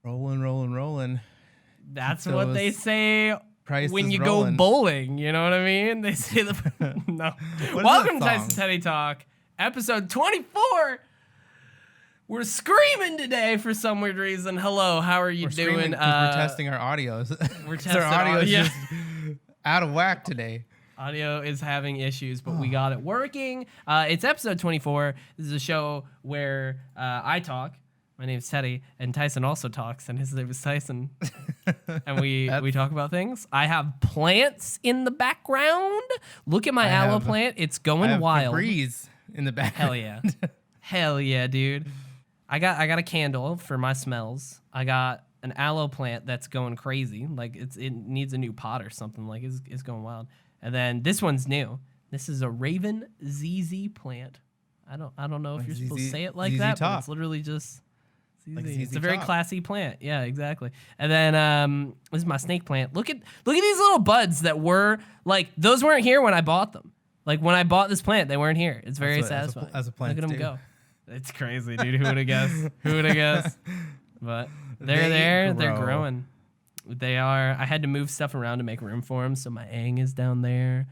Rolling. That's what they say Price when you rolling. go bowling. You know what I mean? They say the no. Welcome to Tyson Teddy Talk, episode 24. We're screaming today for some weird reason. Hello, how are you doing? We're testing our audios. We're testing our audio is audio. just out of whack today. Audio is having issues, but we got it working. It's episode 24. This is a show where I talk. My name is Teddy, and Tyson also talks, and his name is Tyson. And we talk about things. I have plants in the background. Look at my aloe plant. It's going wild. Breeze in the background. Hell yeah. Hell yeah, dude. I got a candle for my smells. I got an aloe plant that's going crazy. Like it needs a new pot or something. Like it's going wild. And then this one's new. This is a Raven ZZ plant. I don't know if you're supposed to say it like ZZ that, Top. but it's literally just ZZ. Like It's ZZ a very Top. classy plant. Yeah, exactly. And then this is my snake plant. Look at these little buds that were like those weren't here when I bought them. Like when I bought this plant, they weren't here. It's very satisfying. As a plant, look at them go. It's crazy, dude. Who would have guessed? Who would have guessed? But they're there. They're growing. They are. I had to move stuff around to make room for them. So my Aang is down there.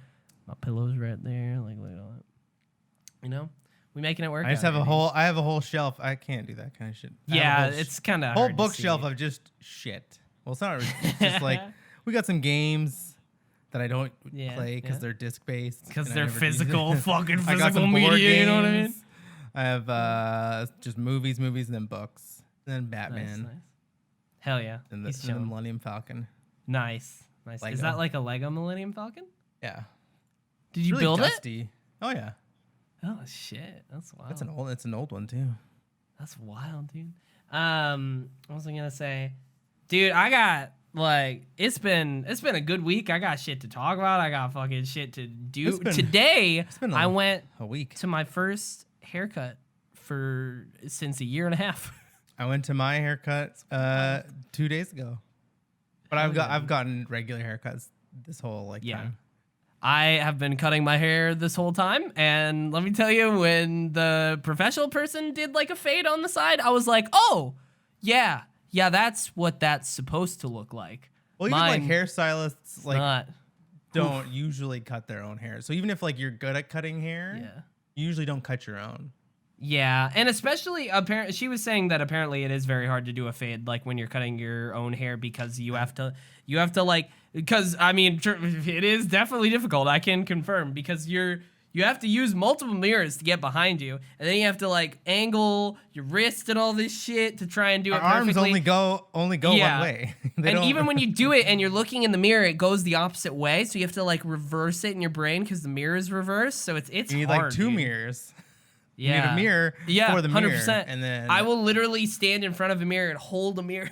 My pillow's right there. Like, look at all that. You know, we making it work. I just have a whole shelf. I can't do that kind of shit. Yeah, it's kind of whole bookshelf of just shit. Well, it's not. It's just like we got some games that I don't play because they're disc based. Because they're physical, fucking I got physical some board media. games. You know what I mean? I have just movies, and then books, and then Batman, Nice. Hell yeah. and the Millennium Falcon. Nice. Lego. Is that like a Lego Millennium Falcon? Yeah. Did you Really build dusty. it? Oh yeah. Oh shit, that's wild. It's an old one too. That's wild, dude. What was I gonna say? Dude, I got like it's been a good week. I got shit to talk about. I got fucking shit to do. Today I went a week to my first haircut since a year and a half. I went to my haircut 2 days ago. But I've gotten regular haircuts this whole time. I have been cutting my hair this whole time, and let me tell you, when the professional person did like a fade on the side, I was like, oh, yeah, that's what that's supposed to look like. Well, even like hairstylists don't Oof. usually cut their own hair. So even if like you're good at cutting hair, you usually don't cut your own. Yeah, and especially apparently, she was saying that apparently it is very hard to do a fade like when you're cutting your own hair because you have to like, because I mean it is definitely difficult. I can confirm because you have to use multiple mirrors to get behind you, and then you have to like angle your wrist and all this shit to try and do it perfectly. Arms only go one way. And even when you do it and you're looking in the mirror, it goes the opposite way. So you have to like reverse it in your brain because the mirror is reversed. So it's you need hard, like two dude. mirrors. Yeah. You need a mirror for the mirror. 100%. And then I will literally stand in front of a mirror and hold a mirror.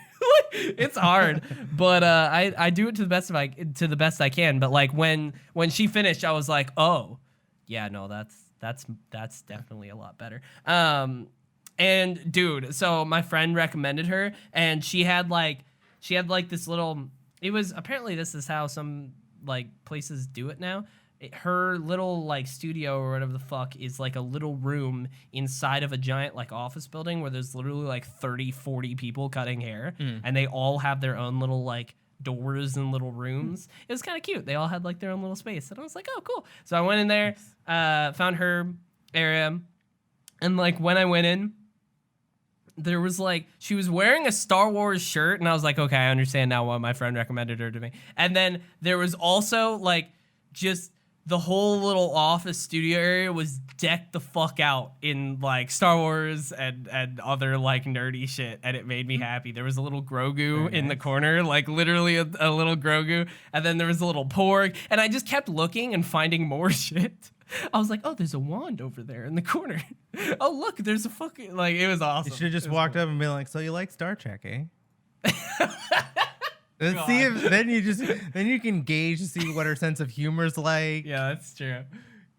It's hard, but I do it to the best I can. But like when she finished, I was like, oh, yeah, no, that's definitely a lot better. And dude, so my friend recommended her, and she had like this little. It was apparently this is how some like places do it now. Her little like studio or whatever the fuck is like a little room inside of a giant like office building where there's literally like 30-40 people cutting hair, and they all have their own little like doors and little rooms. It was kind of cute. They all had like their own little space, and I was like, oh cool. So I went in there, found her area, and like when I went in, there was like, she was wearing a Star Wars shirt, and I was like, okay, I understand now why my friend recommended her to me. And then there was also like just the whole little office studio area was decked the fuck out in like Star Wars and other like nerdy shit, and it made me happy. There was a little Grogu in the corner, like literally a little Grogu, and then there was a little Porg, and I just kept looking and finding more shit. I was like, oh, there's a wand over there in the corner. Oh, look, there's a fucking, like, it was awesome. You should have just walked up and been like, so you like Star Trek, eh? Let's God. see if then you can gauge to see what her sense of humor's like. Yeah, that's true.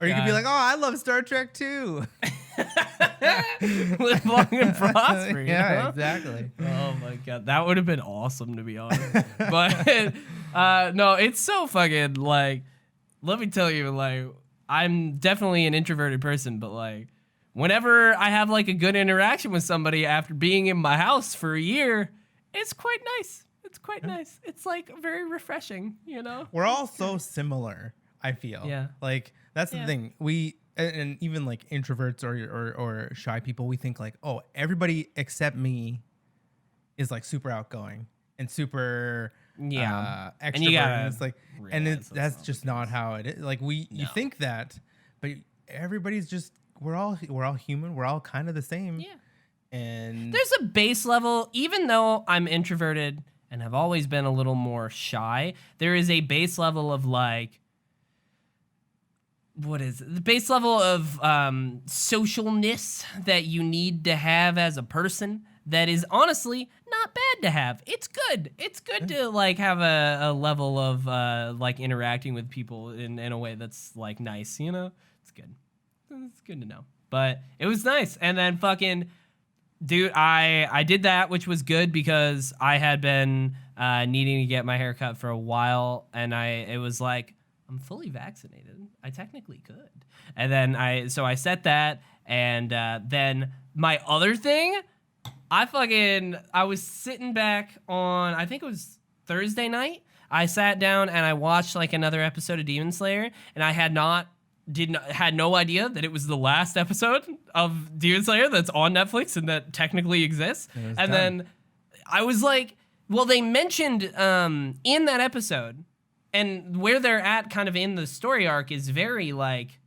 Or you could be like, oh, I love Star Trek too. Live long and prosper. Yeah, exactly. Oh my god, that would have been awesome to be honest. But no, it's so fucking like. Let me tell you, like, I'm definitely an introverted person, but like, whenever I have like a good interaction with somebody after being in my house for a year, It's quite nice. It's quite nice. It's like very refreshing, you know? We're all so similar, I feel. Yeah. Like that's the thing. And even like introverts or shy people, we think like, oh, everybody except me is like super outgoing and super extrovert. And it's like, that's just not how it is. Like you think that, but everybody's just we're all human. We're all kind of the same. Yeah. And there's a base level, even though I'm introverted and have always been a little more shy, there is a base level of like, what is it? The base level of socialness that you need to have as a person that is honestly not bad to have. It's good. It's good to like have a level of like interacting with people in a way that's like nice, you know? It's good. It's good to know. But it was nice. And then fucking... Dude, I did that, which was good because I had been needing to get my hair cut for a while, and it was like, I'm fully vaccinated. I technically could. And then I set that, and then my other thing, I was sitting back on, I think it was Thursday night. I sat down and I watched like another episode of Demon Slayer, and I had no idea that it was the last episode of Demon Slayer that's on Netflix and that technically exists. And then I was like, well, they mentioned in that episode, and where they're at kind of in the story arc is very like,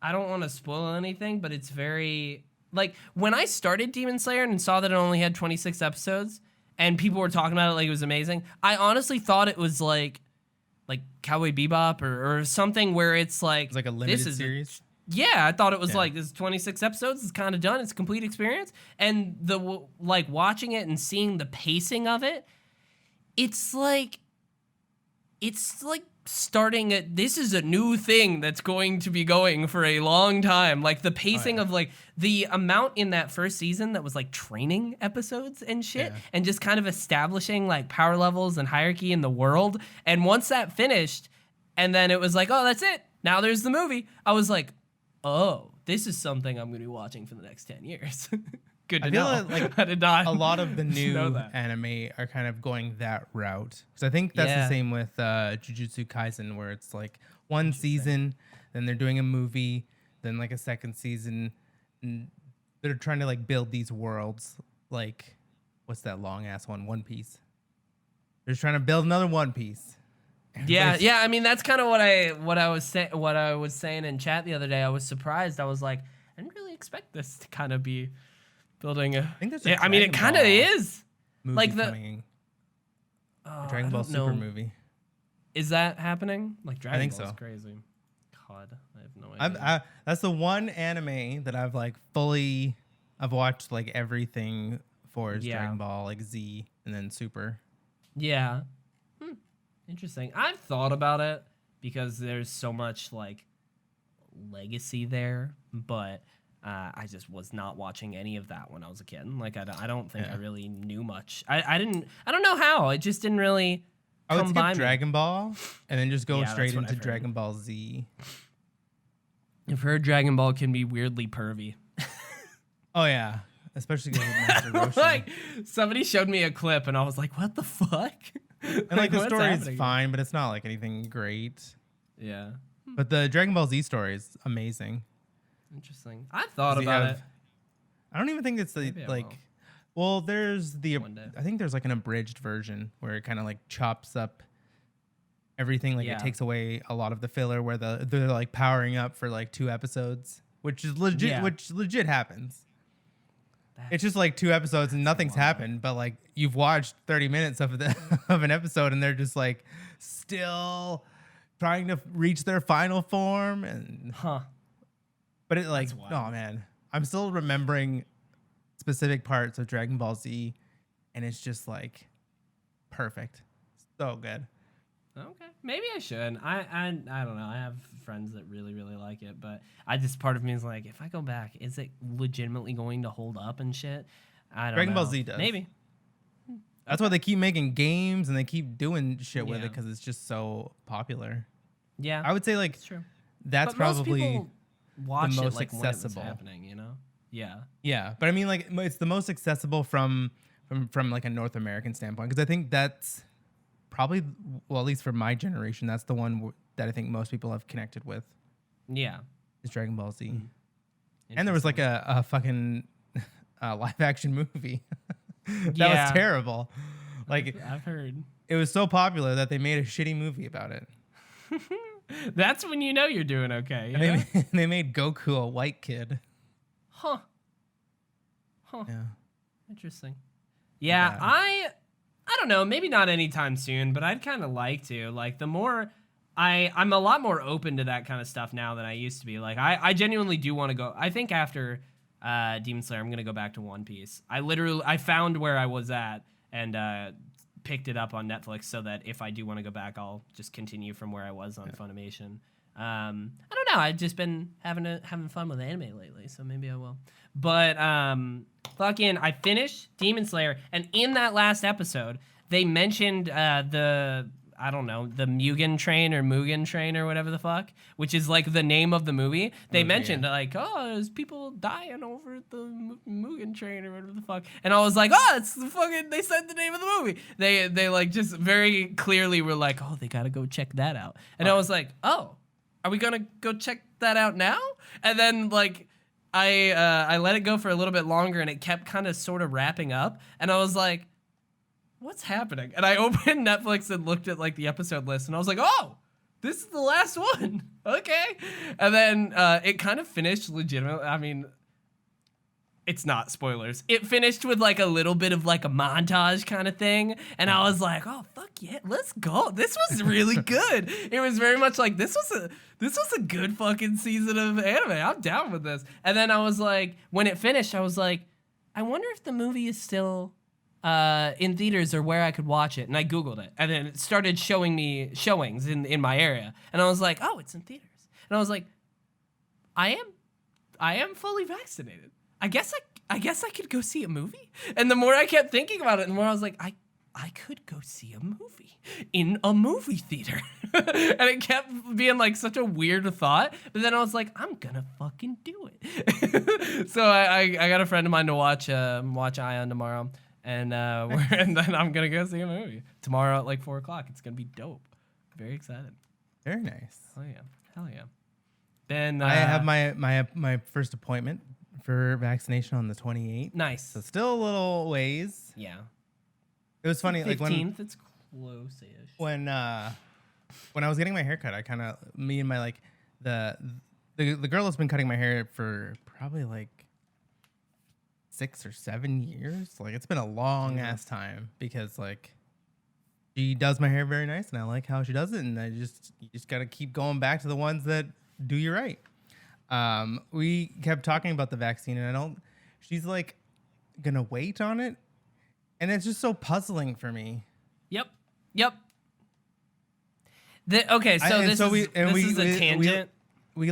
I don't want to spoil anything, but it's very like when I started Demon Slayer and saw that it only had 26 episodes and people were talking about it like it was amazing, I honestly thought it was like Cowboy Bebop or something where it's like a limited series. I thought it was like this is 26 episodes. It's kind of done. It's a complete experience. And the like watching it and seeing the pacing of it, it's like starting this is a new thing that's going to be going for a long time. Like the pacing of like the amount in that first season that was like training episodes and shit and just kind of establishing like power levels and hierarchy in the world. And once that finished and then it was like, oh, that's it. Now there's the movie. I was like, oh, this is something I'm going to be watching for the next 10 years. Good to know. Like I did not a lot of the new know anime are kind of going that route. Because I think that's the same with Jujutsu Kaisen, where it's like one season, then they're doing a movie, then like a second season. And they're trying to like build these worlds. Like, what's that long ass one? One Piece. They're just trying to build another One Piece. Yeah. I mean, that's kind of what I was saying in chat the other day. I was surprised. I was like, I didn't really expect this to kind of be building a. I think there's I mean, it kind of is. Movie like coming. A Dragon Ball Super movie. Is that happening? Like Dragon Ball is so. crazy. God, I have no idea. That's the one anime that I've watched like everything for is Dragon Ball, like Z and then Super. Yeah. Interesting. I've thought about it because there's so much like legacy there, but I just was not watching any of that when I was a kid. Like I don't think I really knew much. I don't know how. It just didn't really I would come by skip me. Dragon Ball and then just go straight into Dragon Ball Z. I've heard Dragon Ball can be weirdly pervy. Oh yeah, especially with Master Roshi. Like somebody showed me a clip and I was like, "What the fuck?" And like the story is fine, but it's not like anything great. Yeah. But the Dragon Ball Z story is amazing. Interesting. I thought about it. I don't even think it's the like. Well, there's the. I think there's like an abridged version where it kind of like chops up everything. Like it takes away a lot of the filler where they're like powering up for like 2 episodes, which is legit. Yeah. Which legit happens. It's just like 2 episodes and nothing's happened, but like you've watched 30 minutes of an episode and they're just like still trying to reach their final form and but it like oh man, I'm still remembering specific parts of Dragon Ball Z and it's just like perfect. So good. Okay, maybe I should. I don't know. I have friends that really like it, but part of me is like, if I go back, is it legitimately going to hold up and shit? I don't know. Dragon Ball Z does. Maybe. That's why they keep making games and they keep doing shit with it because it's just so popular. Yeah, I would say like it's true. That's but probably most people watch the most it like accessible. when it was happening, you know? Yeah. Yeah, but I mean like it's the most accessible from from like a North American standpoint, because I think that's probably, well, at least for my generation, that's the one that I think most people have connected with. Yeah. Is Dragon Ball Z. And there was like a fucking live action movie that was terrible. Like I've heard. It was so popular that they made a shitty movie about it. That's when you know you're doing okay. And they made Goku a white kid. Huh. Yeah. Interesting. Yeah, I don't know, maybe not anytime soon, but I'd kind of like to. Like, the more I'm a lot more open to that kind of stuff now than I used to be. Like, I genuinely do want to go. I think after Demon Slayer, I'm going to go back to One Piece. I found where I was at and picked it up on Netflix so that if I do want to go back, I'll just continue from where I was on Funimation. I don't know. I've just been having fun with anime lately, so maybe I will. But fucking, I finished Demon Slayer, and in that last episode, they mentioned the Mugen train or Mugen train or whatever the fuck, which is like the name of the movie. They mentioned like, oh, there's people dying over at the Mugen train or whatever the fuck. And I was like, oh, it's the fucking, they said the name of the movie. They like just very clearly were like, oh, they gotta go check that out. And I was like, oh, are we gonna go check that out now? And then like, I let it go for a little bit longer and it kept kind of sort of wrapping up. And I was like, what's happening? And I opened Netflix and looked at like the episode list and I was like, oh, this is the last one. Okay. And then it kind of finished legitimately. I mean, it's not spoilers. It finished with like a little bit of like a montage kind of thing. And I was like, oh, fuck yeah, let's go. This was really good. It was very much like, this was a good fucking season of anime. I'm down with this. And then I was like, when it finished, I was like, I wonder if the movie is still in theaters or where I could watch it. And I Googled it. And then it started showing me showings in my area. And I was like, oh, it's in theaters. And I was like, I am fully vaccinated. I guess I could go see a movie. And the more I kept thinking about it, the more I was like, I could go see a movie in a movie theater. And it kept being like such a weird thought. But then I was like, I'm gonna fucking do it. So I got a friend of mine to watch Ion tomorrow. And and then I'm gonna go see a movie tomorrow at like 4:00. It's gonna be dope. Very excited. Very nice. Hell yeah. Then I have my first appointment for vaccination on the 28th. Nice. So still a little ways. Yeah. It was funny. 15th, like when it's close-ish. When I was getting my hair cut, I kind of me and my like the girl that's been cutting my hair for probably like 6 or 7 years. Like it's been a long ass time because like she does my hair very nice and I like how she does it, and you just gotta keep going back to the ones that do you right. We kept talking about the vaccine and she's like gonna wait on it, and it's just so puzzling for me. Yep. Okay, so this is a tangent. We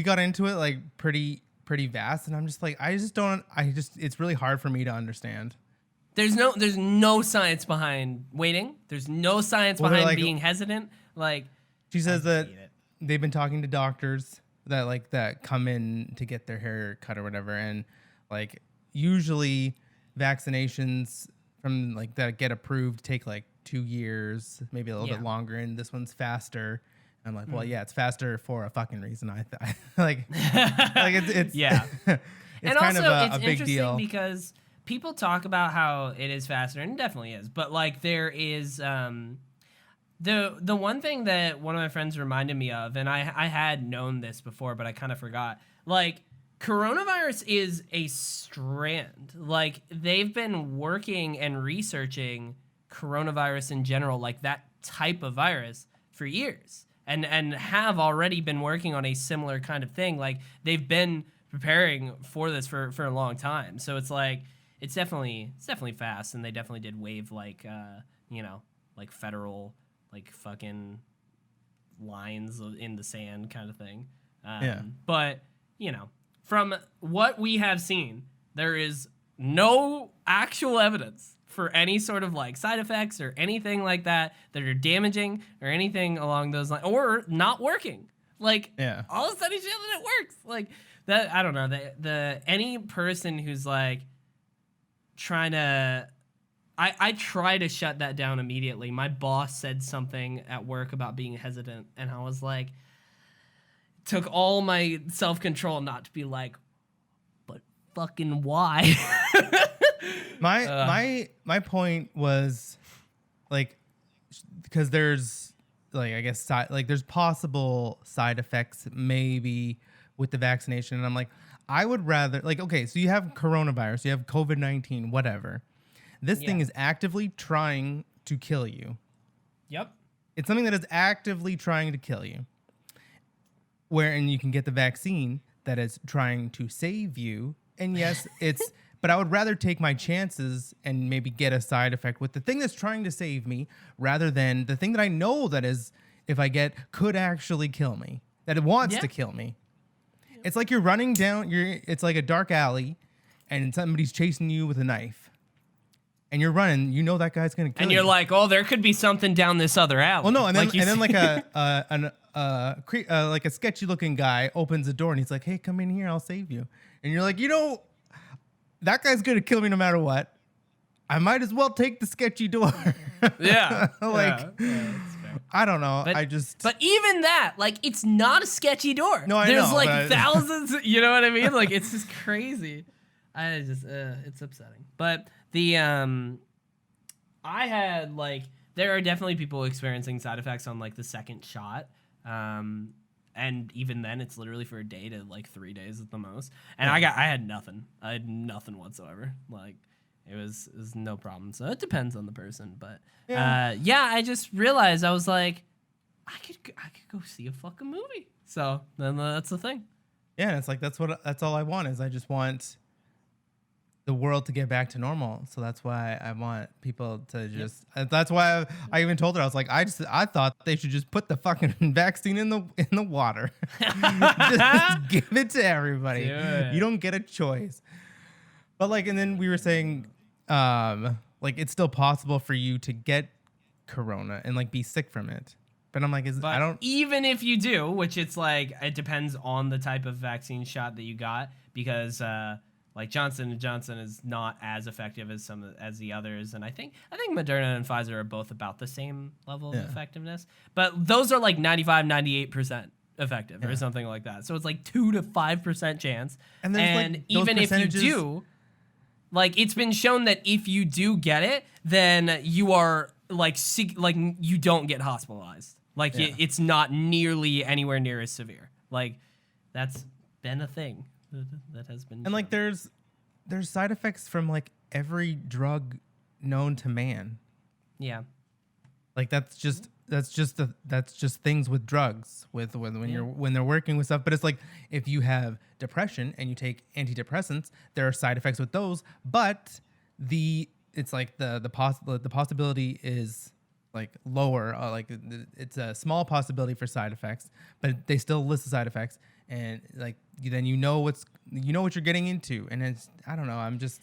got into it like pretty vast, and I'm just like, it's really hard for me to understand. There's no science behind waiting. There's no science behind like, being hesitant. Like she says that they've been talking to doctors that come in to get their hair cut or whatever, and like usually vaccinations from like that get approved take like 2 years, maybe a little bit longer, and this one's faster. I'm like, well, yeah, it's faster for a fucking reason. I like it's yeah. It's and kind also, of a it's big deal because people talk about how it is faster, and it definitely is. But like there is the one thing that one of my friends reminded me of, and I had known this before, but I kind of forgot. Like coronavirus is a strand. Like they've been working and researching coronavirus in general, like that type of virus, for years. And have already been working on a similar kind of thing. Like they've been preparing for this for a long time. So it's like it's definitely fast, and they definitely did wave like like federal like fucking lines in the sand kind of thing. But from what we have seen, there is no actual evidence for any sort of like side effects or anything like that are damaging or anything along those lines, or not working. Like all of a sudden shit that it works. Like that, I don't know. The any person who's like trying to. I try to shut that down immediately. My boss said something at work about being hesitant, and I was like, took all my self-control not to be like, but fucking why? My point was like, because there's like, I guess there's possible side effects maybe with the vaccination, and I'm like, I would rather like, okay, so you have coronavirus, you have COVID-19, whatever. This thing is actively trying to kill you. Yep. It's something that is actively trying to kill you. And you can get the vaccine that is trying to save you. And yes, but I would rather take my chances and maybe get a side effect with the thing that's trying to save me rather than the thing that I know that is, if I get, could actually kill me, that it wants to kill me. It's like you're running down, it's like a dark alley and somebody's chasing you with a knife. And you're running, you know that guy's gonna kill you. And you're like, oh, there could be something down this other alley. Well, no, and then like a sketchy looking guy opens the door and he's like, hey, come in here, I'll save you. And you're like, that guy's gonna kill me no matter what. I might as well take the sketchy door. Yeah. Like, I don't know. But even that, like, it's not a sketchy door. No, I know. There's like thousands, you know what I mean? Like, it's just crazy. It's upsetting. But I had like, there are definitely people experiencing side effects on like the second shot. And even then it's literally for a day to like 3 days at the most. And I had nothing. I had nothing whatsoever. Like, it was no problem. So it depends on the person. But I just realized I was like, I could go see a fucking movie. So then that's the thing. Yeah, it's like that's all I want is I just want the world to get back to normal. So that's why I want people to just. That's why I even told her, I was like, I thought they should just put the fucking vaccine in the water. Just give it to everybody. You don't get a choice. But like, and then we were saying, like it's still possible for you to get corona and like be sick from it. But I'm like, even if you do, which it's like, it depends on the type of vaccine shot that you got, because like Johnson & Johnson is not as effective as the others, and I think Moderna and Pfizer are both about the same level of effectiveness, but those are like 95-98% effective or something like that. So it's like 2 to 5% chance, and like even if you do, like it's been shown that if you do get it, then you are like you don't get hospitalized. Like it's not nearly anywhere near as severe. Like that's been a thing that has been. And shown. Like there's side effects from like every drug known to man. Yeah. Like that's just things with drugs when they're working with stuff. But it's like if you have depression and you take antidepressants, there are side effects with those. But it's like the possibility is like lower. Like it's a small possibility for side effects, but they still list the side effects, and like then you know what you're getting into, and it's I don't know.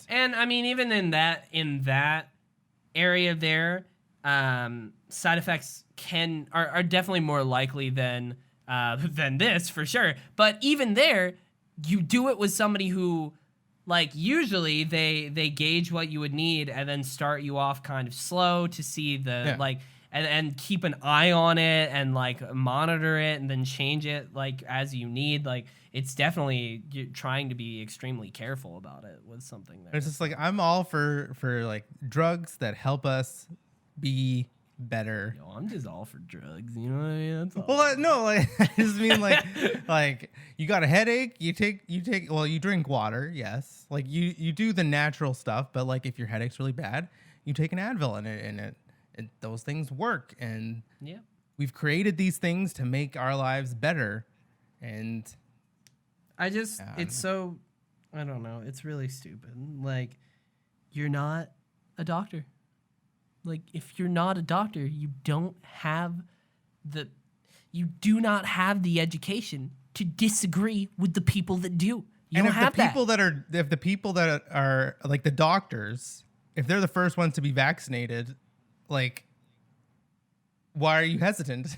And I mean even in that area there. Side effects are definitely more likely than this for sure. But even there, you do it with somebody who, like, usually they gauge what you would need and then start you off kind of slow to see like and keep an eye on it and like monitor it and then change it like as you need. Like it's definitely you're trying to be extremely careful about it with something there. It's just like I'm all for like drugs that help us be better. Yo, I'm just all for drugs, you know what I mean? That's all. Well, no, like I just mean like you got a headache, you drink water, yes. Like you do the natural stuff, but like if your headache's really bad, you take an Advil and those things work. And we've created these things to make our lives better. And it's so I don't know, it's really stupid. Like you're not a doctor. Like, if you're not a doctor, you do not have the education to disagree with the people that do. You don't have that. If the people that are like the doctors, if they're the first ones to be vaccinated, like, why are you hesitant?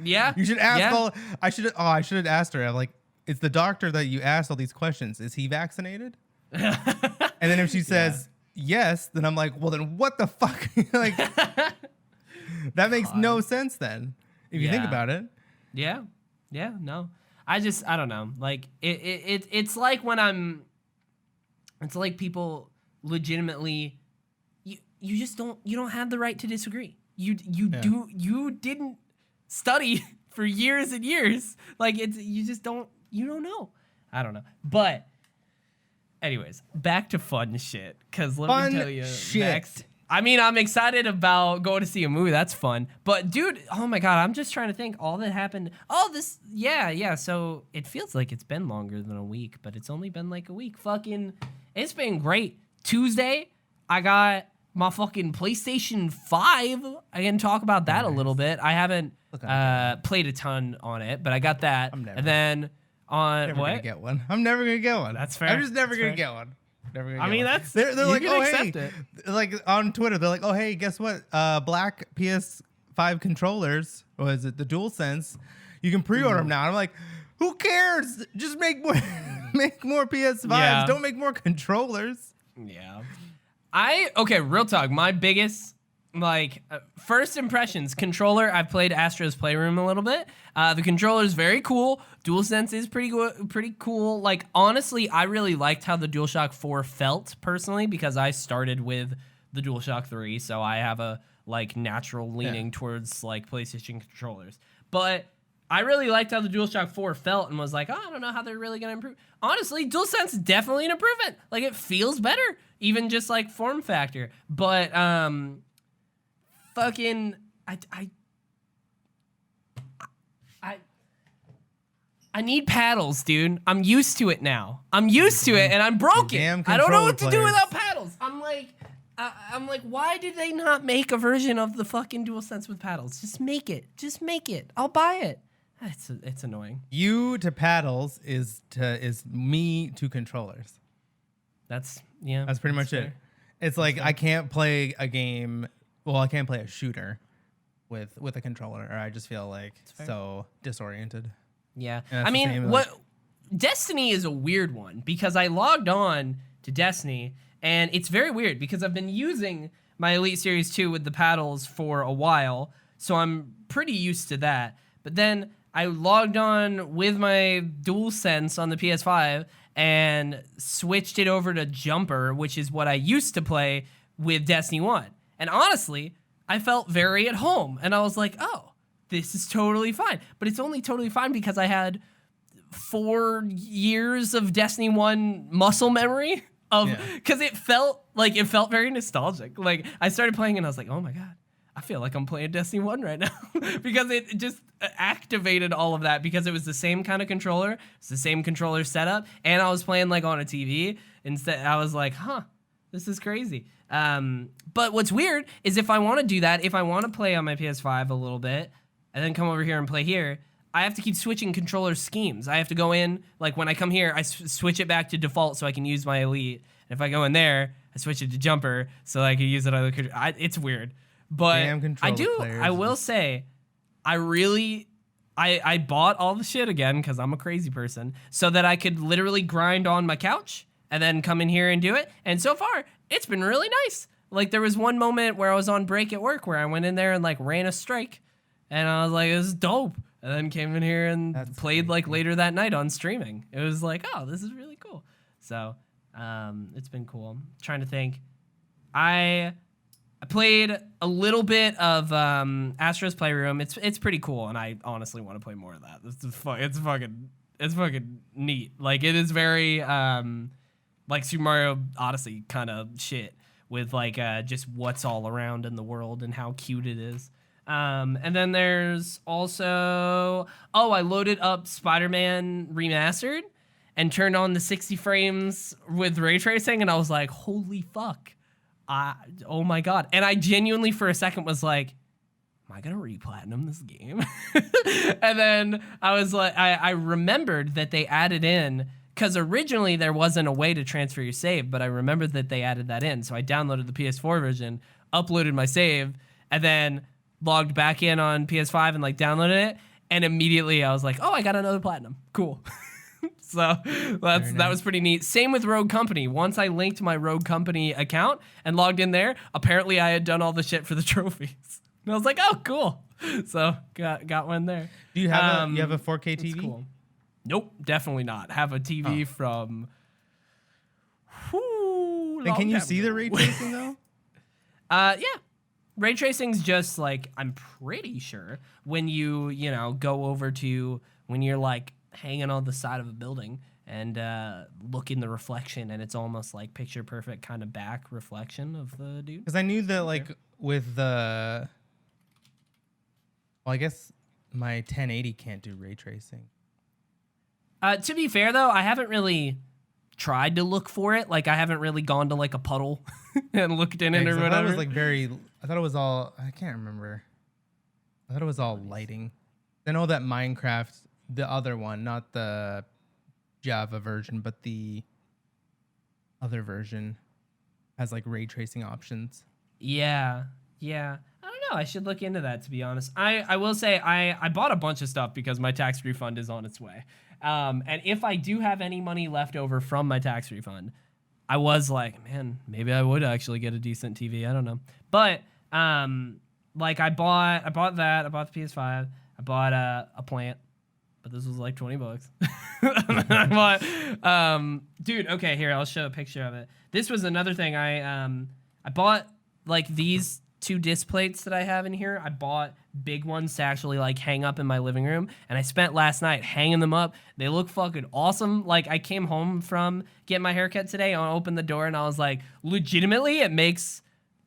Yeah. You should ask I should have asked her. I'm like, it's the doctor that you asked all these questions. Is he vaccinated? And then if she says, yes, then I'm like, well, then what the fuck? Like, that makes no sense then, if you think about it. Yeah. Yeah, no. I don't know. Like, it's like when it's like people legitimately, you just you don't have the right to disagree. You didn't study for years and years. Like, you don't know. I don't know. But anyways, back to fun shit. Because let me tell you, next. I mean, I'm excited about going to see a movie. That's fun. But dude, oh my God, I'm just trying to think all that happened. Oh, yeah. So it feels like it's been longer than a week, but it's only been like a week. It's been great. Tuesday, I got my fucking PlayStation 5. I can talk about that a little bit. I haven't played a ton on it, but I got that. And then on never gonna get one. I'm never gonna get one. That's fair. I'm just never gonna get one. I mean, that's they're like, oh hey, it. Like on Twitter, they're like, oh hey, guess what? Black PS5 controllers, or is it the DualSense? You can pre-order them now. I'm like, who cares? Just make more, make more PS5s. Yeah. Don't make more controllers. Yeah. Okay, real talk. My biggest first impressions, controller. I've played Astro's Playroom a little bit. The controller is very cool. DualSense is pretty cool. Like, honestly, I really liked how the DualShock 4 felt personally, because I started with the DualShock 3, so I have a natural leaning towards PlayStation controllers. But I really liked how the DualShock 4 felt and was like, oh, I don't know how they're really gonna improve. Honestly, DualSense is definitely an improvement. Like, it feels better, even just form factor. But fucking I need paddles, dude. I'm used to it now. I'm used to it, and I'm broken. I don't know what to do without paddles. I'm like, why did they not make a version of the fucking DualSense with paddles? Just make it. Just make it. I'll buy it. It's annoying. You to paddles is me to controllers. That's pretty much fair. it. It's like I can't play a game. Well, I can't play a shooter with a controller, or I just feel like so disoriented. Yeah. I mean, Destiny is a weird one, because I logged on to Destiny, and it's very weird because I've been using my Elite Series 2 with the paddles for a while, so I'm pretty used to that. But then I logged on with my DualSense on the PS5 and switched it over to Jumper, which is what I used to play with Destiny 1. And honestly, I felt very at home, and I was like, oh, this is totally fine. But it's only totally fine because I had 4 years of Destiny 1 muscle memory because it felt very nostalgic. Like, I started playing and I was like, oh my God, I feel like I'm playing Destiny 1 right now because it just activated all of that, because it was the same kind of controller. It's the same controller setup, and I was playing on a TV. Instead, I was like, huh, this is crazy. But what's weird is if I want to do that, if I want to play on my PS5 a little bit and then come over here and play here, I have to keep switching controller schemes. I have to go in, when I come here, I switch it back to default so I can use my Elite. And if I go in there, I switch it to Jumper so I can use that other controller. It's weird. But I will say, I bought all the shit again because I'm a crazy person, so that I could literally grind on my couch and then come in here and do it. And so far, it's been really nice. There was one moment where I was on break at work where I went in there and ran a strike, and I was like, this is dope. And then came in here and played later that night on streaming. It was like, oh, this is really cool. So it's been cool. I'm trying to think. I played a little bit of Astro's Playroom. It's pretty cool, and I honestly want to play more of that. It's fucking neat. It is very Super Mario Odyssey kind of shit with just what's all around in the world and how cute it is. And then there's also, I loaded up Spider-Man Remastered and turned on the 60 frames with ray tracing, and I was like, holy fuck. Oh my God. And I genuinely for a second was like, am I gonna re-platinum this game? And then I was like, I remembered that they added in, because originally there wasn't a way to transfer your save, but I remembered that they added that in. So I downloaded the PS4 version, uploaded my save, and then logged back in on PS5 and downloaded it. And immediately I was like, oh, I got another platinum. Cool. So that was pretty neat. Same with Rogue Company. Once I linked my Rogue Company account and logged in there, apparently I had done all the shit for the trophies. And I was like, oh, cool. So got one there. Do you have you have a 4K TV? Cool. Nope, definitely not. Have a TV from. And can you see the ray tracing though? Yeah. Ray tracing's just like, I'm pretty sure when you go over to when you're like hanging on the side of a building and look in the reflection, and it's almost like picture perfect kind of back reflection of the dude. Because I knew that like with the, well, I guess my 1080 can't do ray tracing. To be fair though, I haven't really tried to look for it. Like I haven't really gone to like a puddle and looked in it or whatever. I thought it was like I thought it was all, I can't remember. I thought it was all lighting. I know that Minecraft, the other one, not the Java version, but the other version has like ray tracing options. Yeah. I don't know. I should look into that, to be honest. I will say I bought a bunch of stuff because my tax refund is on its way. And if I do have any money left over from my tax refund, I was like, man, maybe I would actually get a decent TV. I don't know. But like I bought that. I bought the PS5. I bought a plant, but this was like $20. I bought, dude. Okay, here I'll show a picture of it. This was another thing. I bought like these 2 disc plates that I have in here. I bought big ones to actually like hang up in my living room, and I spent last night hanging them up. They look fucking awesome. Like I came home from getting my haircut today, and I opened the door and I was like, legitimately, it makes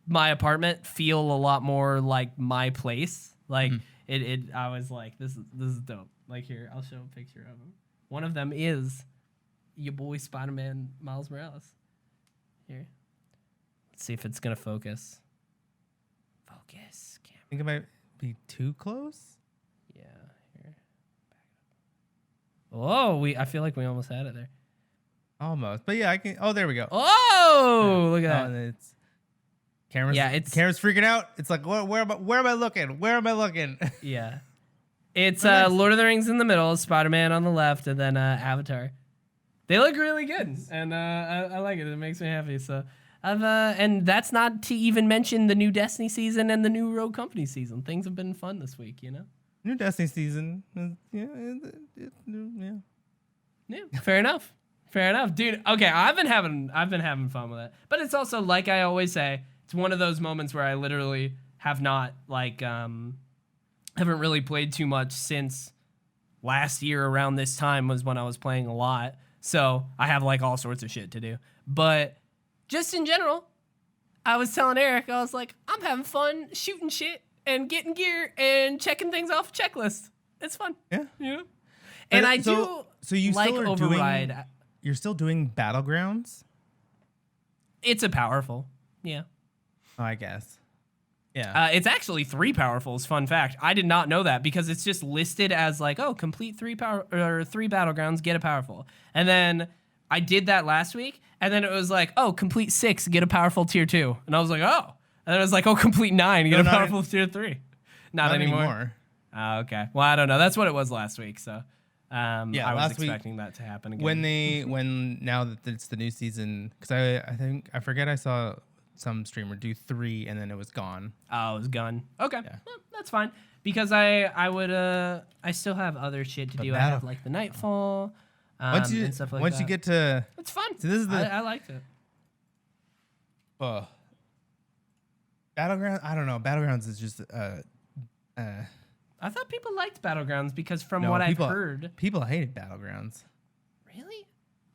my apartment feel a lot more like my place. Like I was like, this is dope. Like here, I'll show a picture of them. One of them is your boy Spider-Man Miles Morales. Here. Let's see if it's gonna focus. Focus. Camera. I think it might be too close. Yeah. Here. Oh, I feel like we almost had it there. Almost, but yeah, I can. Oh, there we go. Oh, look at that. And it's camera's. Yeah, it's camera's freaking out. It's like, where am I looking? Where am I looking? Yeah. It's nice. Lord of the Rings in the middle, Spider-Man on the left, and then Avatar. They look really good, and I like it. It makes me happy. So and that's not to even mention the new Destiny season and the new Rogue Company season. Things have been fun this week, New Destiny season. Yeah. Yeah, fair enough. Fair enough, dude. Okay, I've been having fun with it, but it's also like I always say, it's one of those moments where I literally have not haven't really played too much since last year around this time was when I was playing a lot. So I have like all sorts of shit to do. But just in general, I was telling Eric, I was like, I'm having fun shooting shit and getting gear and checking things off a checklist. It's fun. Yeah. And So you like still are Override. You're still doing Battlegrounds? It's a powerful. Yeah. Oh, I guess. Yeah. It's actually 3 powerfuls. Fun fact. I did not know that because it's just listed as like, oh, complete 3 battlegrounds, get a powerful. And then I did that last week, and then it was like, oh, complete 6, get a powerful tier 2. And I was like, oh. And then it was like, oh, complete 9, get a powerful tier 3. Not anymore. Okay. Well, I don't know. That's what it was last week. So I was expecting that to happen again. When now that it's the new season, because I forget I saw some streamer do 3 and then it was gone. Oh, it was gone. Okay, yeah. Well, that's fine because I still have other shit to do. I have like the Nightfall and stuff like that. Once you get to, it's fun. So this is I liked it. Battlegrounds. I don't know. Battlegrounds is just I thought people liked Battlegrounds because from what I've heard, people hated Battlegrounds. Really?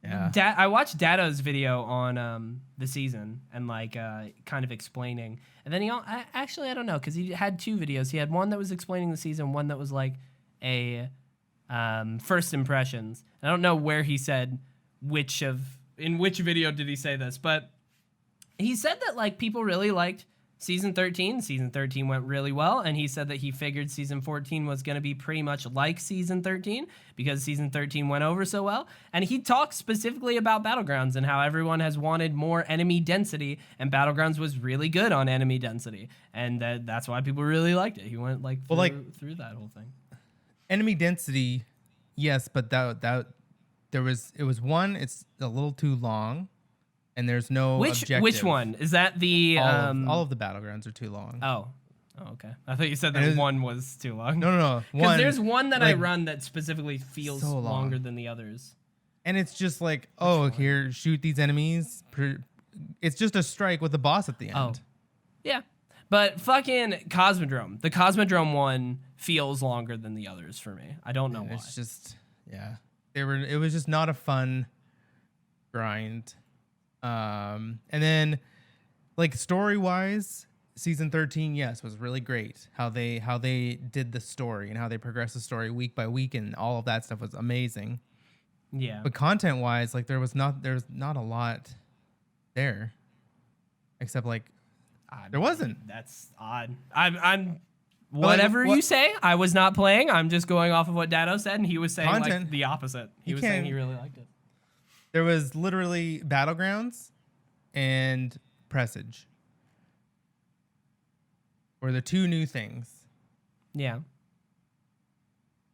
Yeah. I watched Dato's video on the season and like kind of explaining, and then I don't know because he had 2 videos. He had one that was explaining the season, one that was like a first impressions. I don't know where he said in which video did he say this, but he said that like people really liked Season 13. Season 13 went really well, and he said that he figured Season 14 was going to be pretty much like Season 13 because Season 13 went over so well. And he talked specifically about Battlegrounds and how everyone has wanted more enemy density, and Battlegrounds was really good on enemy density, and that's why people really liked it. He went through that whole thing. Enemy density, yes, but that it was one. It's a little too long, and there's no objective. Which one is that? The all of the battlegrounds are too long. Oh, okay. I thought you said that one was too long. No. Because there's one that I run that specifically feels so longer than the others. And it's just like, here, shoot these enemies. It's just a strike with the boss at the end. Oh, yeah. But fucking Cosmodrome. The Cosmodrome one feels longer than the others for me. I don't know why. It's just, it was just not a fun grind. And then, like, story-wise, season 13, yes, was really great. How they did the story and how they progressed the story week by week, and all of that stuff was amazing. Yeah. But content-wise, like, there was not a lot there, except like there wasn't. That's odd. I'm whatever you say. I was not playing. I'm just going off of what Dado said, and he was saying like the opposite. He was saying he really liked it. There was literally Battlegrounds and Presage were the two new things. Yeah.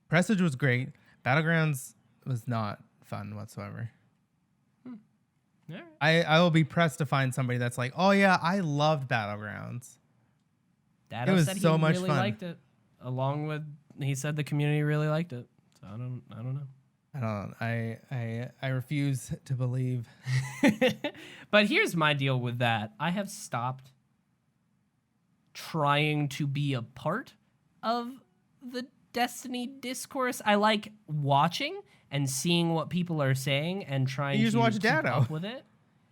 Presage was great. Battlegrounds was not fun whatsoever. Right. I will be pressed to find somebody that's like, oh yeah, I loved Battlegrounds. Dado it was said so he much really fun. Liked it. Along with he said the community really liked it. So I don't know. I refuse to believe. But here's my deal with that. I have stopped trying to be a part of the Destiny discourse. I like watching and seeing what people are saying and trying to watch keep Dado. up with it.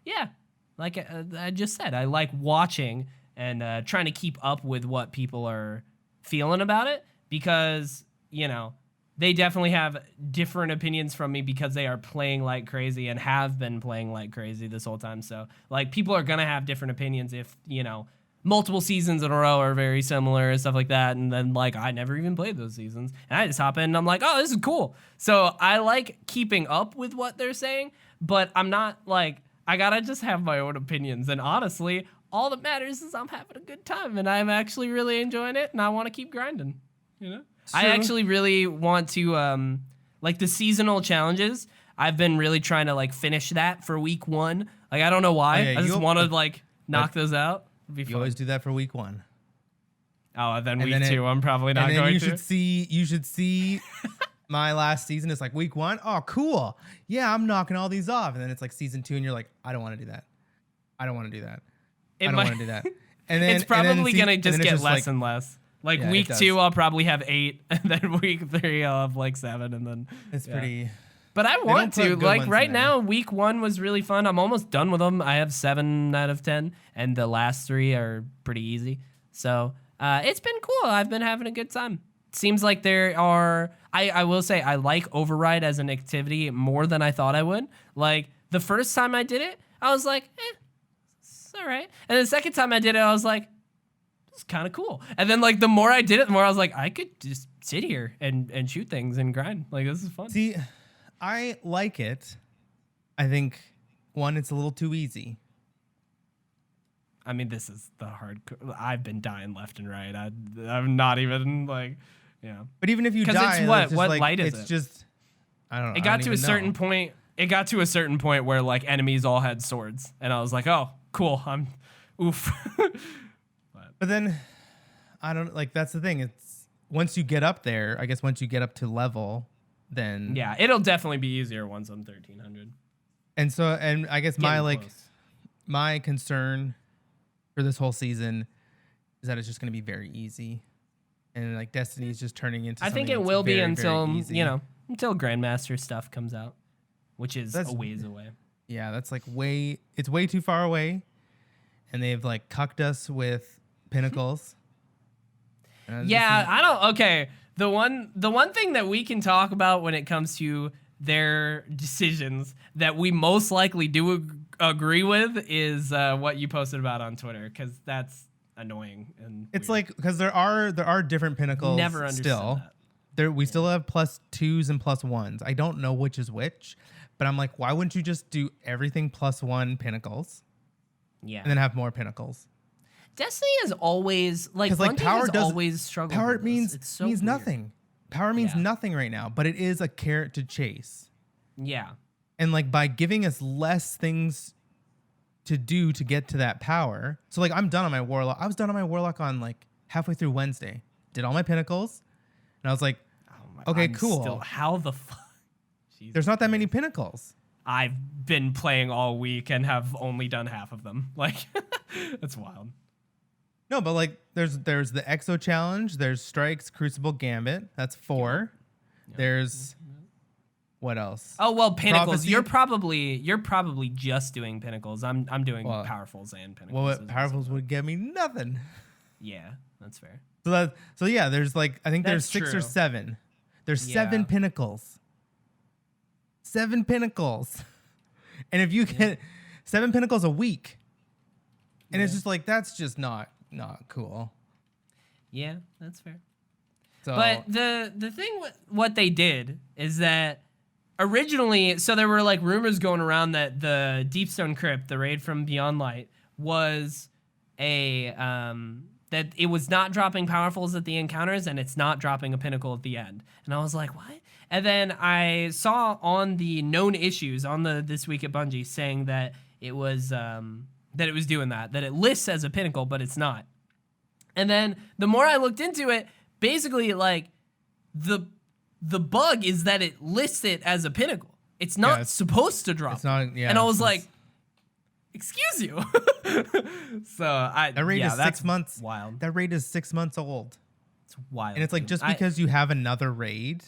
Yeah, like I just said, I like watching and trying to keep up with what people are feeling about it because, you know, they definitely have different opinions from me because they are playing like crazy and have been playing like crazy this whole time. So, like, people are going to have different opinions if, you know, multiple seasons in a row are very similar and stuff like that. And then, like, I never even played those seasons. And I just hop in and I'm like, oh, this is cool. So I like keeping up with what they're saying, but I'm not, like, I gotta just have my own opinions. And honestly, all that matters is I'm having a good time and I'm actually really enjoying it and I want to keep grinding, you know? I actually really want to, like, the seasonal challenges, I've been really trying to, like, finish that for week 1. Like, I don't know why. I just want to, like, knock those out. You always do that for week 1. Oh, and then week 2, I'm probably not going to. You should see my last season. It's like week 1. Oh, cool. Yeah, I'm knocking all these off. And then it's like season 2, and you're like, I don't want to do that. I don't want to do that. I don't want to do that. And then it's probably going to just get less like, and less. Like week 2, I'll probably have 8, and then week 3, I'll have like 7, and then it's pretty. But I want to. Like right now, week 1 was really fun. I'm almost done with them. I have 7 out of 10, and the last 3 are pretty easy. So it's been cool. I've been having a good time. Seems like there are. I will say I like Override as an activity more than I thought I would. Like the first time I did it, I was like, it's all right. And the second time I did it, I was like, it's kind of cool. And then like the more I did it, the more I was like, I could just sit here and shoot things and grind. Like this is fun. See, I like it. I think one, it's a little too easy. I mean, this is the hard. I've been dying left and right. I'm not even like, yeah. But even if you die, it's what like, light is it? It's just, I don't know. It got to a certain point. It got to a certain point where like enemies all had swords, and I was like, oh, cool. I'm, oof. But then, I don't like. That's the thing. It's once you get up there. I guess once you get up to level, then yeah, it'll definitely be easier once I'm 1300. And so, and I guess my concern for this whole season is that it's just going to be very easy, and like Destiny is just turning into. I think it will be until until Grandmaster stuff comes out, which is a ways away. Yeah, that's like it's way too far away, and they've like cucked us with Pinnacles. Okay. The one thing that we can talk about when it comes to their decisions that we most likely do agree with is what you posted about on Twitter, because that's annoying and it's weird. like because there are different Pinnacles. Never understood still that. We still have +2s and +1s. I don't know which is which, but I'm like, why wouldn't you just do everything +1 Pinnacles? Yeah, and then have more Pinnacles. Destiny is always like power does always struggle. Power means so means weird. nothing. Power means nothing right now, but it is a carrot to chase. Yeah. And like by giving us less things to do to get to that power. So like I'm done on my warlock. I was done on my warlock on like halfway through Wednesday. Did all my pinnacles. And I was like, okay, cool. How the fuck? There's not that many pinnacles. I've been playing all week and have only done half of them. Like, that's wild. No, but like there's the Exo Challenge, there's Strikes, Crucible, Gambit. That's 4. Yep. There's what else? Oh well, Pinnacles. Prophecy? You're probably just doing Pinnacles. I'm doing Powerfuls and Pinnacles. Well, Powerfuls would get me nothing. Yeah, that's fair. So yeah, there's like I think there's 6 or 7. There's 7 Pinnacles. 7 Pinnacles. And if you get 7 Pinnacles a week, and it's just like that's just not cool. Yeah, that's fair. So, but the thing with what they did is that originally, so there were like rumors going around that the Deepstone Crypt, the raid from Beyond Light, was a that it was not dropping Powerfuls at the encounters and it's not dropping a Pinnacle at the end. And I was like, what? And then I saw on the known issues on the This Week at Bungie saying that it was doing that it lists as a Pinnacle, but it's not. And then the more I looked into it, basically like the bug is that it lists it as a Pinnacle. It's not supposed to drop. It's not, and I was like, excuse you. So that raid is 6 months wild. That raid is 6 months old. It's wild. And it's like just because you have another raid,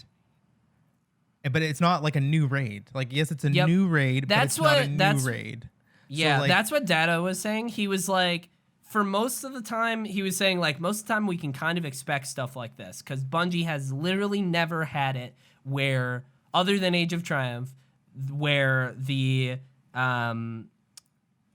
but it's not like a new raid. Like yes, it's a new raid, but it's not a new raid. Yeah, so like, that's what Data was saying. He was like, for most of the time, he was saying like most of the time we can kind of expect stuff like this because Bungie has literally never had it where, other than Age of Triumph, where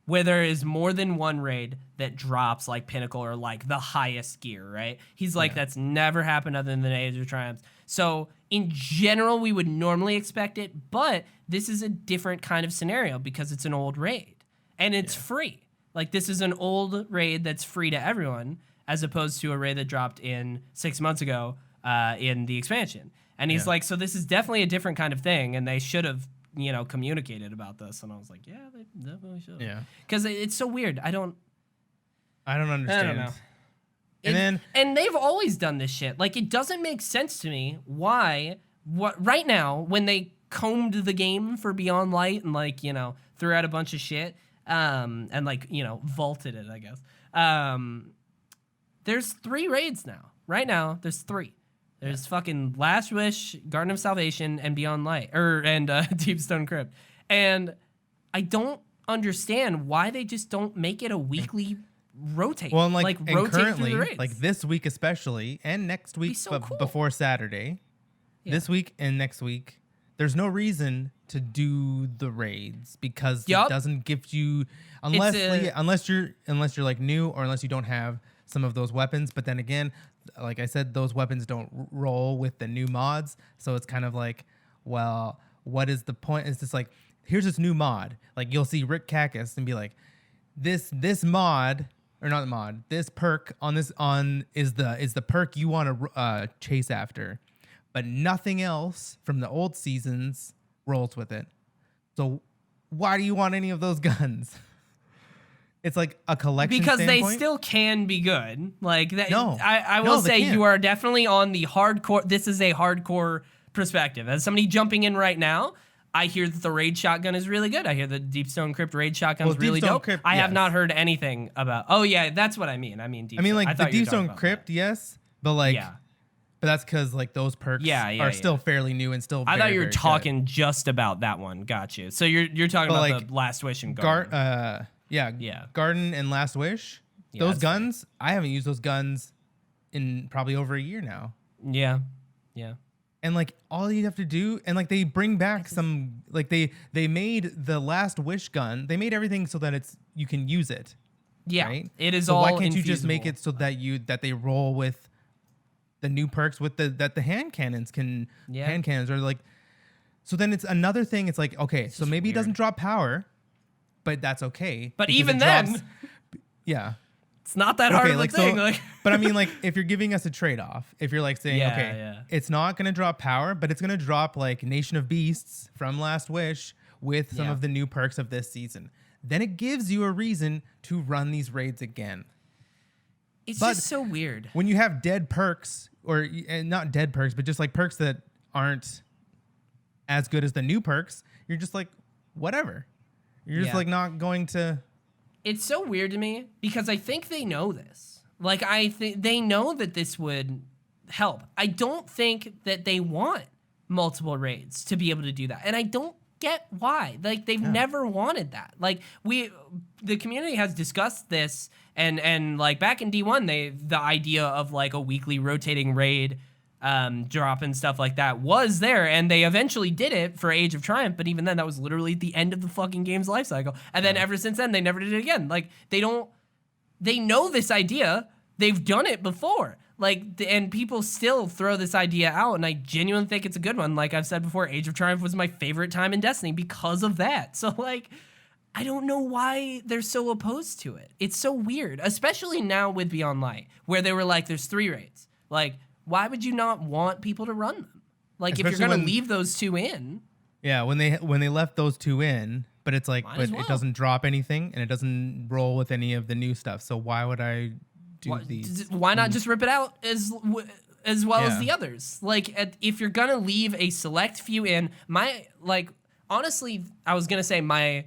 where there is more than one raid that drops like Pinnacle or like the highest gear, right? He's like, that's never happened other than Age of Triumph. So in general, we would normally expect it, but this is a different kind of scenario because it's an old raid and it's free. Like this is an old raid that's free to everyone as opposed to a raid that dropped in 6 months ago in the expansion. And he's like, so this is definitely a different kind of thing and they should have, communicated about this. And I was like, yeah, they definitely should. Yeah. Because it's so weird. I don't understand. I don't know. And they've always done this shit. Like, it doesn't make sense to me why, right now, when they combed the game for Beyond Light and, like, threw out a bunch of shit, and, like, vaulted it, I guess. There's 3 raids now. Right now, there's 3. There's fucking Last Wish, Garden of Salvation, and Beyond Light, and Deepstone Crypt. And I don't understand why they just don't make it a weekly rotate. Well, and like rotate currently, through the raids. like this week especially, and next week, cool. before Saturday, this week and next week, there's no reason to do the raids because it doesn't give you unless you're like new or unless you don't have some of those weapons. But then again, like I said, those weapons don't roll with the new mods, so it's kind of like, well, what is the point? It's just like, here's this new mod. Like you'll see Rick Cactus and be like, this mod. Or not the mod. This perk is the perk you want to chase after, but nothing else from the old seasons rolls with it. So why do you want any of those guns? It's like a collection because standpoint. They still can be good. Like that. No, I will say you are definitely on the hardcore. This is a hardcore perspective. As somebody jumping in right now, I hear that the raid shotgun is really good. I hear the Deepstone Crypt raid shotgun is really dope. Crypt, I have not heard anything about. Oh yeah, that's what I mean. I mean, like the Deepstone Crypt, yes, but like, but that's because like those perks are still fairly new and still. I thought you were talking good. Just about that one. Got you. So you're talking about like, the Last Wish and Garden. Garden and Last Wish. Those guns, I haven't used those guns in probably over a year now. Yeah. And like all you have to do, and like they bring back some, like they made the Last Wish gun. They made everything so that you can use it. Yeah, right? It is so all. Why can't you just make it so that they roll with the new perks with the hand cannons hand cannons or like. So then it's another thing. It's like, okay, so maybe it doesn't drop power, but that's okay. But even then, It's not that hard of a like thing. so, Like, but I mean, like if you're giving us a trade-off, if you're like saying, Yeah, okay, yeah. it's not gonna drop power, but it's gonna drop like Nation of Beasts from Last Wish with some Yeah. of the new perks of this season, then it gives you a reason to run these raids again. it's But just so weird. when you have dead perks, or not dead perks, but just like perks that aren't as good as the new perks, you're just like, whatever. You're just Yeah. like not going to. It's so weird to me because I think they know this. Like, I think they know that this would help. I don't think that they want multiple raids to be able to do that. And I don't get why. Like, they've never wanted that. Like, the community has discussed this, and like back in D1, the idea of like a weekly rotating raid drop and stuff like that was there, and they eventually did it for Age of Triumph, but even then that was literally at the end of the fucking game's life cycle. And then ever since then they never did it again. Like, they know this idea, they've done it before, like, and people still throw this idea out, and I genuinely think it's a good one. Like I've said before, Age of Triumph was my favorite time in Destiny because of that. So like, I don't know why they're so opposed to it. It's so weird, especially now with Beyond Light, where they were like, there's 3 raids. Like, why would you not want people to run them? Like, Especially if you're gonna when- leave those 2 in, Yeah, when they left those 2 in, but it's like, Might but as well. it doesn't drop anything and it doesn't roll with any of the new stuff. So why would I do these? why not just rip it out as well as Yeah. the others? Like, if you're gonna leave a select few in, honestly, I was gonna say my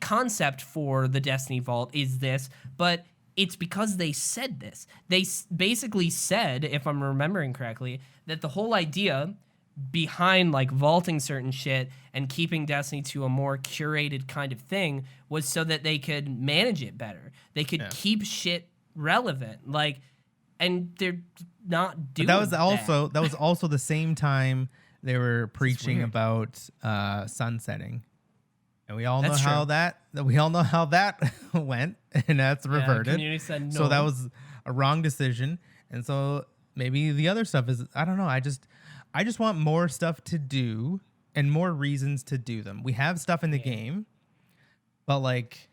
concept for the Destiny Vault is this, but it's because they said this. They basically said, if I'm remembering correctly, that the whole idea behind like vaulting certain shit and keeping Destiny to a more curated kind of thing was so that they could manage it better. They could keep shit relevant. Like, and they're not doing But that was also the same time they were preaching weird. about sunsetting. And we all know That's how true. that went, and that's reverted. community said no. So that was a wrong decision. And so maybe the other stuff is, I don't know. I just want more stuff to do and more reasons to do them. We have stuff in the game, but like,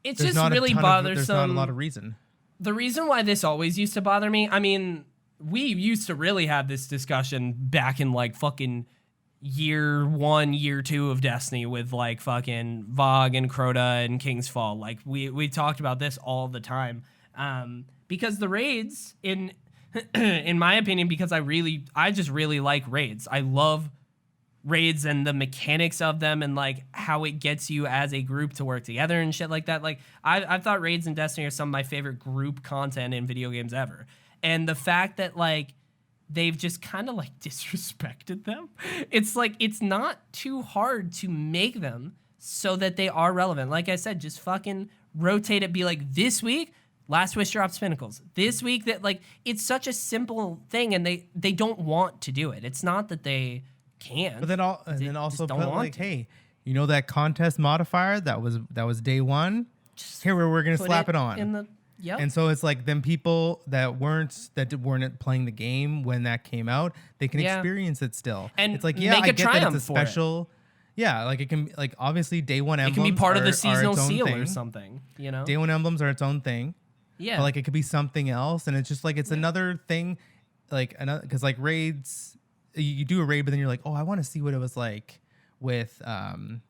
It's there's just not really a ton bothersome. of, there's not a lot of reason. The reason why this always used to bother me, I mean, we used to really have this discussion back in like fucking year 1, year 2 of Destiny with like fucking Vogue and Crota and King's Fall. Like, we talked about this all the time. Because the raids, in my opinion, because I just really like raids. I love raids and the mechanics of them and like how it gets you as a group to work together and shit like that. Like, I've thought raids in Destiny are some of my favorite group content in video games ever. And the fact that like they've just kind of like disrespected them. It's like, it's not too hard to make them so that they are relevant. Like I said, just fucking rotate it. Be like, this week, Last Wish drops Pinnacles. This week, that, like, it's such a simple thing, and they don't want to do it. It's not that they can't. But then They also just don't put want like, to. hey, you know that contest modifier that was day 1? Here we're gonna Put slap it on. in the And so it's like, them people that weren't playing the game when that came out, they can Yeah. experience it still. And it's like, make yeah, a I get that triumph it's a for it. special. Yeah, like it can, like, obviously day 1 It emblems can be part of the are seasonal its own seal thing. or something, you know? Day 1 emblems are its own thing. Yeah. But like, it could be something else, and it's just like, it's another thing, like another, because like raids, you do a raid, but then you're like, oh, I want to see what it was like with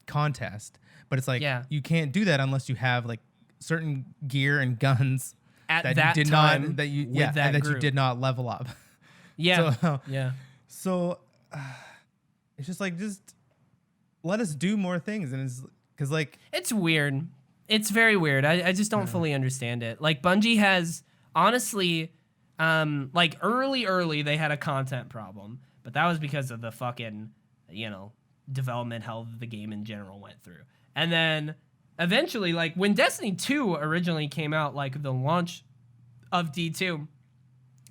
contest. But it's like, you can't do that unless you have like certain gear and guns At that that you did time not, that you with yeah, that and that you group. did not level up. Yeah. So, yeah. So it's just like, just let us do more things, and it's because like, It's weird. It's very weird. I just don't fully understand it. Like, Bungie has, honestly, like, early, they had a content problem. But that was because of the fucking, development hell that the game in general went through. And then, eventually, like, when Destiny 2 originally came out, like, the launch of D2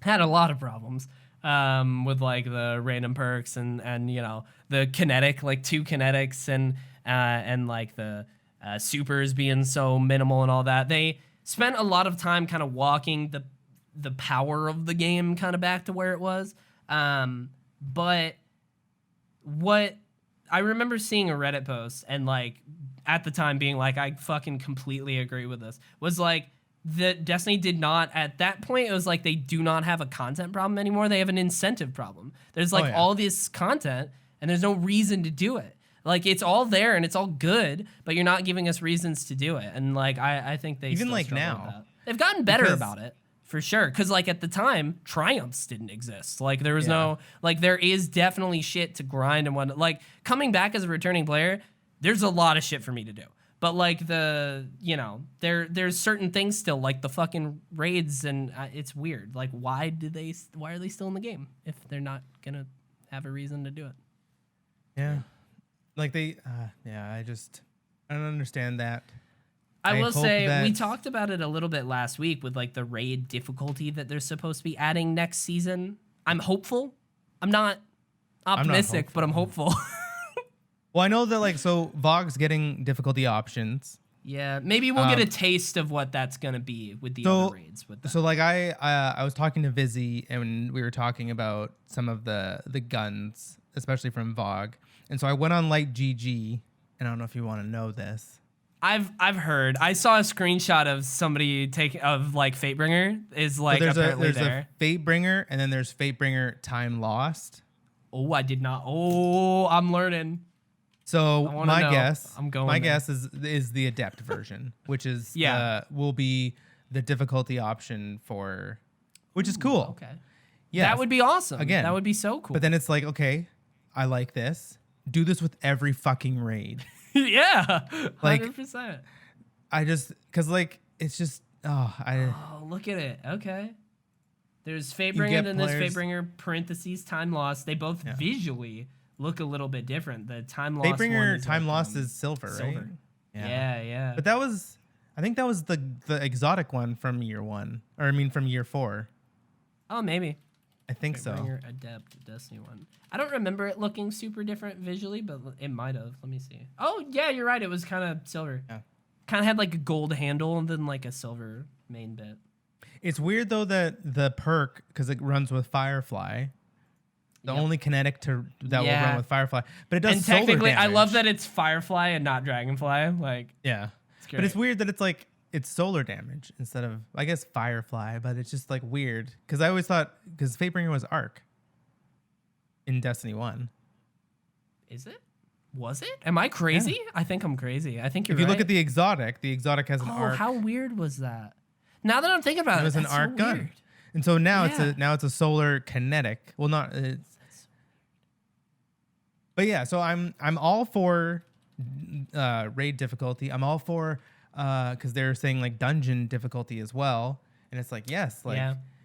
had a lot of problems. With like the random perks and the kinetic, like 2 kinetics and like the supers being so minimal and all that. They spent a lot of time kind of walking the power of the game kind of back to where it was. But what I remember seeing a Reddit post and like at the time being like, I fucking completely agree with this, was like, that Destiny did not, at that point, it was like they do not have a content problem anymore. They have an incentive problem. There's like all this content and there's no reason to do it. Like it's all there and it's all good, but you're not giving us reasons to do it. And like, I think they even still like struggle now with that. They've gotten better about it for sure. Cause like at the time, triumphs didn't exist. Like there was no, like there is definitely shit to grind and whatnot. Like coming back as a returning player, there's a lot of shit for me to do. But like there's certain things still, like the fucking raids, and it's weird. Like why are they still in the game if they're not gonna have a reason to do it? Yeah, like I don't understand that. I will say that we talked about it a little bit last week with like the raid difficulty that they're supposed to be adding next season. I'm hopeful. I'm not optimistic, but I'm hopeful. Well, I know that like so Vogue's getting difficulty options. Yeah, maybe we'll get a taste of what that's gonna be with the other raids. With that. So like I was talking to Vizzy and we were talking about some of the guns, especially from Vogue. And so I went on like GG, and I don't know if you want to know this. I've heard. I saw a screenshot of somebody of like Fatebringer is like so apparently there's there. a Fatebringer, and then there's Fatebringer Time Lost. Oh, I did not. Oh, I'm learning. So my guess is the Adept version, which is will be the difficulty option for, which is cool. Okay. Yeah, that would be awesome. Again, that would be so cool. But then it's like, okay, I like this. Do this with every fucking raid. Yeah, like 100%. I just because like it's just oh look at it. Okay. There's Fatebringer and there's Fatebringer parentheses Time Lost. They both visually look a little bit different. The Time Lost Fatebringer Time Lost is silver, right? Yeah. But I think that was the exotic one from year 1, or I mean from year 4. Oh, maybe. I think Fatebringer Adept Destiny 1. I don't remember it looking super different visually, but it might have. Let me see. Oh yeah, you're right. It was kind of silver. Yeah. Kind of had like a gold handle and then like a silver main bit. It's weird though that the perk, because it runs with Firefly, the only kinetic that will run with Firefly, but it does. And technically, solar damage. I love that it's Firefly and not Dragonfly. Like, but it's weird that it's like it's solar damage instead of, I guess, Firefly. But it's just like weird because I always thought because Fatebringer was Arc in Destiny 1. Is it? Was it? Am I crazy? Yeah. I think I'm crazy. I think you're right. If you look at the exotic has an arc. Oh, how weird was that? Now that I'm thinking about it, was an arc gun. Weird. And so now it's a solar kinetic. Well, not. But yeah, so I'm all for raid difficulty. I'm all for because they're saying like dungeon difficulty as well, and it's like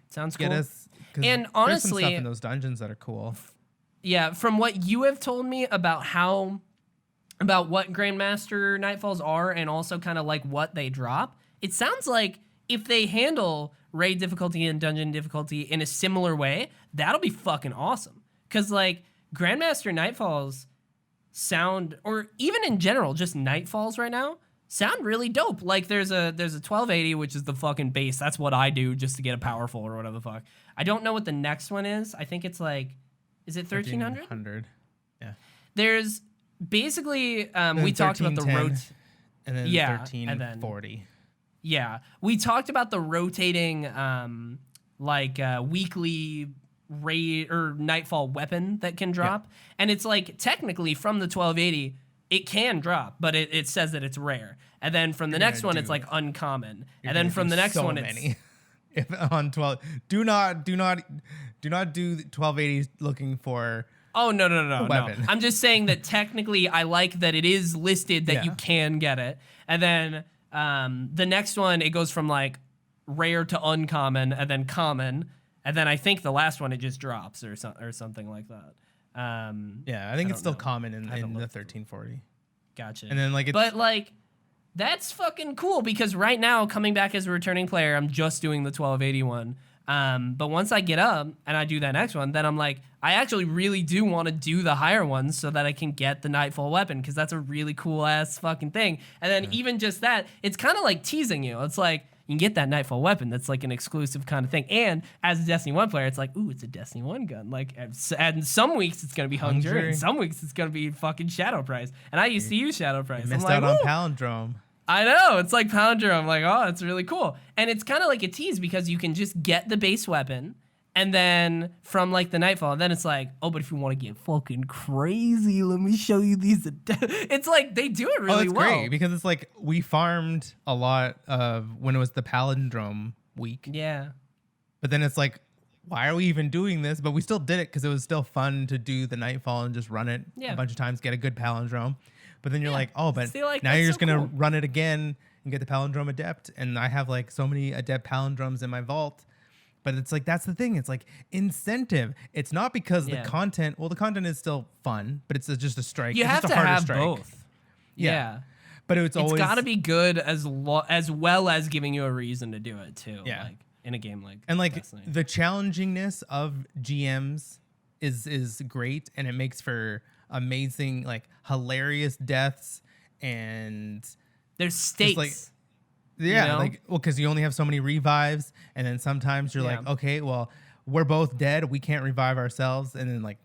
sounds get cool. Us, and honestly, there's some stuff in those dungeons that are cool. Yeah, from what you have told me about what Grandmaster Nightfalls are, and also kind of like what they drop, it sounds like if they handle raid difficulty and dungeon difficulty in a similar way, that'll be fucking awesome. Because like Grandmaster Nightfalls sound, or even in general, just Nightfalls right now sound really dope. Like there's a 1280, which is the fucking base. That's what I do just to get a powerful or whatever the fuck. I don't know what the next one is. I think it's like, is it 1300? 1300. Yeah. There's basically we talked about the and then 1340. Yeah, we talked about the rotating weekly raid or nightfall weapon that can drop, and it's like technically from the 1280 it can drop, but it says that it's rare, and then from the next one it's like uncommon, and then from the next one it's if on 12 do not do 1280 looking for no. I'm just saying that technically I like that it is listed that you can get it, and then the next one it goes from like rare to uncommon and then common, and then I think the last one it just drops or something like that. I think it's still common in the 1340. Gotcha. And then but that's fucking cool because right now coming back as a returning player, I'm just doing the 1281. But once I get up and I do that next one, then I'm like, I actually really do want to do the higher ones so that I can get the Nightfall weapon because that's a really cool ass fucking thing. And then even just that, it's kind of like teasing you. It's like, you can get that Nightfall weapon. That's like an exclusive kind of thing. And as a Destiny 1 player, it's like, ooh, it's a Destiny 1 gun. Like, and some weeks it's going to be Hung Jury. And some weeks it's going to be fucking Shadow Price. And I used to use Shadow Price. You missed out on Palindrome. I know, it's like Palindrome. I'm like, oh, it's really cool. And it's kind of like a tease because you can just get the base weapon and then from like the Nightfall, and then it's like, oh, but if you want to get fucking crazy, let me show you these. It's like they do it really well. Great because it's like we farmed a lot of when it was the Palindrome week. Yeah. But then it's like, why are we even doing this? But we still did it because it was still fun to do the Nightfall and just run it a bunch of times, get a good Palindrome. But then you're like, oh, but now you're just going to run it again and get the Palindrome Adept. And I have like so many Adept Palindromes in my vault. But it's like, that's the thing. It's like incentive. It's not because the content, well, the content is still fun, but it's just a strike. You it's have just to a harder have strike. both. Yeah. But it's always got to be good as well as giving you a reason to do it too. Yeah. Like in a game like and like Destiny. The challengingness of GMs is great, and it makes for amazing, like hilarious deaths, and there's stakes. like, like because you only have so many revives, and then sometimes you're like, okay, well, we're both dead, we can't revive ourselves, and then like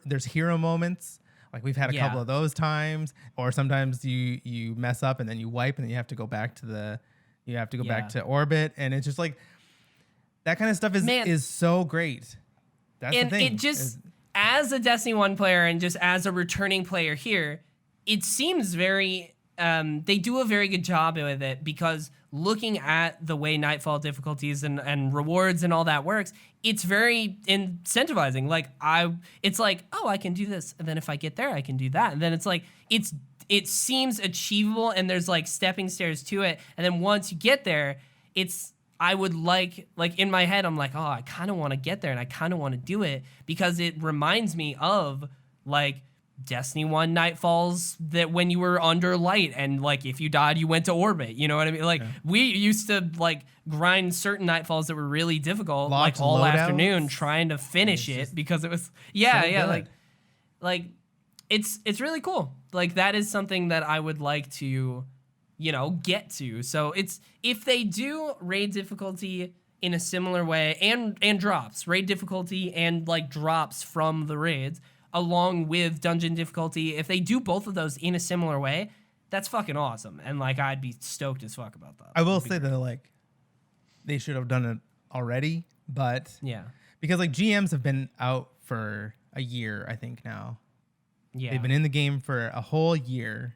there's hero moments. Like we've had a couple of those times, or sometimes you mess up and then you wipe and then you have to go back to back to orbit, and it's just like that kind of stuff is so great. That's the thing. And it just as a Destiny 1 player and just as a returning player here, it seems very they do a very good job with it, because looking at the way Nightfall difficulties and rewards and all that works, it's very incentivizing. Like it's like, oh, I can do this, and then if I get there, I can do that, and then it's like it seems achievable, and there's like stepping stairs to it, and then once you get there, I would like in my head, I'm like, oh, I kind of want to get there, and I kind of want to do it, because it reminds me of like Destiny 1 Nightfalls, that when you were under light and like if you died, you went to orbit. You know what I mean? Like we used to like grind certain Nightfalls that were really difficult, like all afternoon trying to finish it because it was like it's really cool. Like that is something that I would like to, get to. So it's if they do raid difficulty in a similar way and drops, raid difficulty and like drops from the raids, along with dungeon difficulty, if they do both of those in a similar way, that's fucking awesome. And like I'd be stoked as fuck about that. I will say that like they should have done it already, but because like GMs have been out for a year, I think now. Yeah. They've been in the game for a whole year.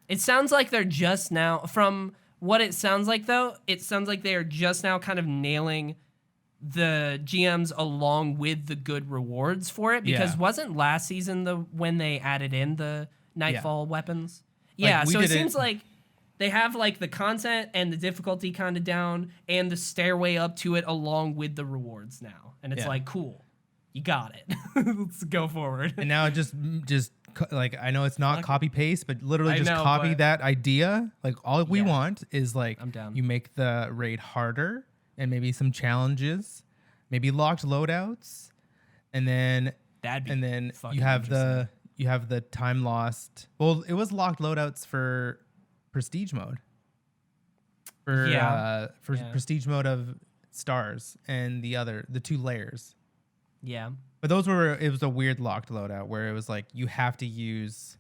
It sounds like they're just now, from what it sounds like though, it sounds like they are just now kind of nailing the GMs along with the good rewards for it, because wasn't last season when they added in the Nightfall weapons? Yeah, so it seems like they have like the content and the difficulty kind of down and the stairway up to it along with the rewards now. And it's like, cool, you got it. Let's go forward. And now just like, I know it's not copy paste, but literally just copy that idea. Like all we want is like, I'm down. You make the raid harder, and maybe some challenges, maybe locked loadouts, and then you have the time lost. Well, it was locked loadouts for prestige mode. For prestige mode of stars and the two layers. Yeah. But it was a weird locked loadout where it was like you have to use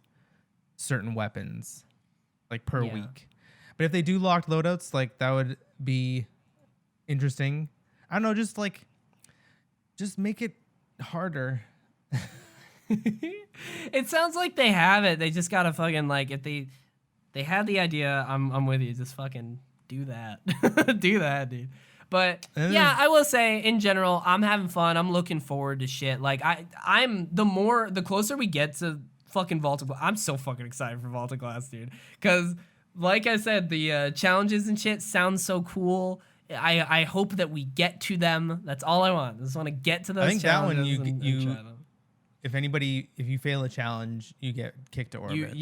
certain weapons like per week. But if they do locked loadouts, like that would be interesting. I don't know, just make it harder. It sounds like they have it. They just gotta fucking like, if they had the idea, I'm with you. Just fucking do that. Do that, dude. But yeah, I will say in general, I'm having fun. I'm looking forward to shit. Like I'm the closer we get to fucking Vault of Glass, I'm so fucking excited for Vault of Glass, dude. Because like I said, the challenges and shit sound so cool. I hope that we get to them. That's all I want. I just want to get to those challenges. I think that one if you fail a challenge, you get kicked to orbit.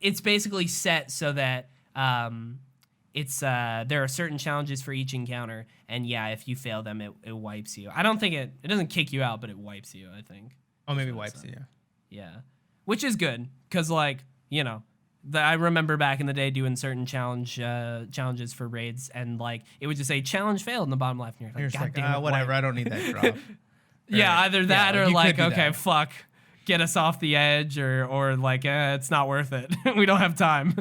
It's basically set so that there are certain challenges for each encounter, and if you fail them, it wipes you. I don't think it doesn't kick you out, but it wipes you, I think. Oh, maybe wipes you. Yeah. Which is good, because like, I remember back in the day doing certain challenges for raids, and like it would just say challenge failed in the bottom left, and you're like, God damn it, whatever, I don't need that drop. Either that or like, okay, fuck, get us off the edge or like it's not worth it. We don't have time.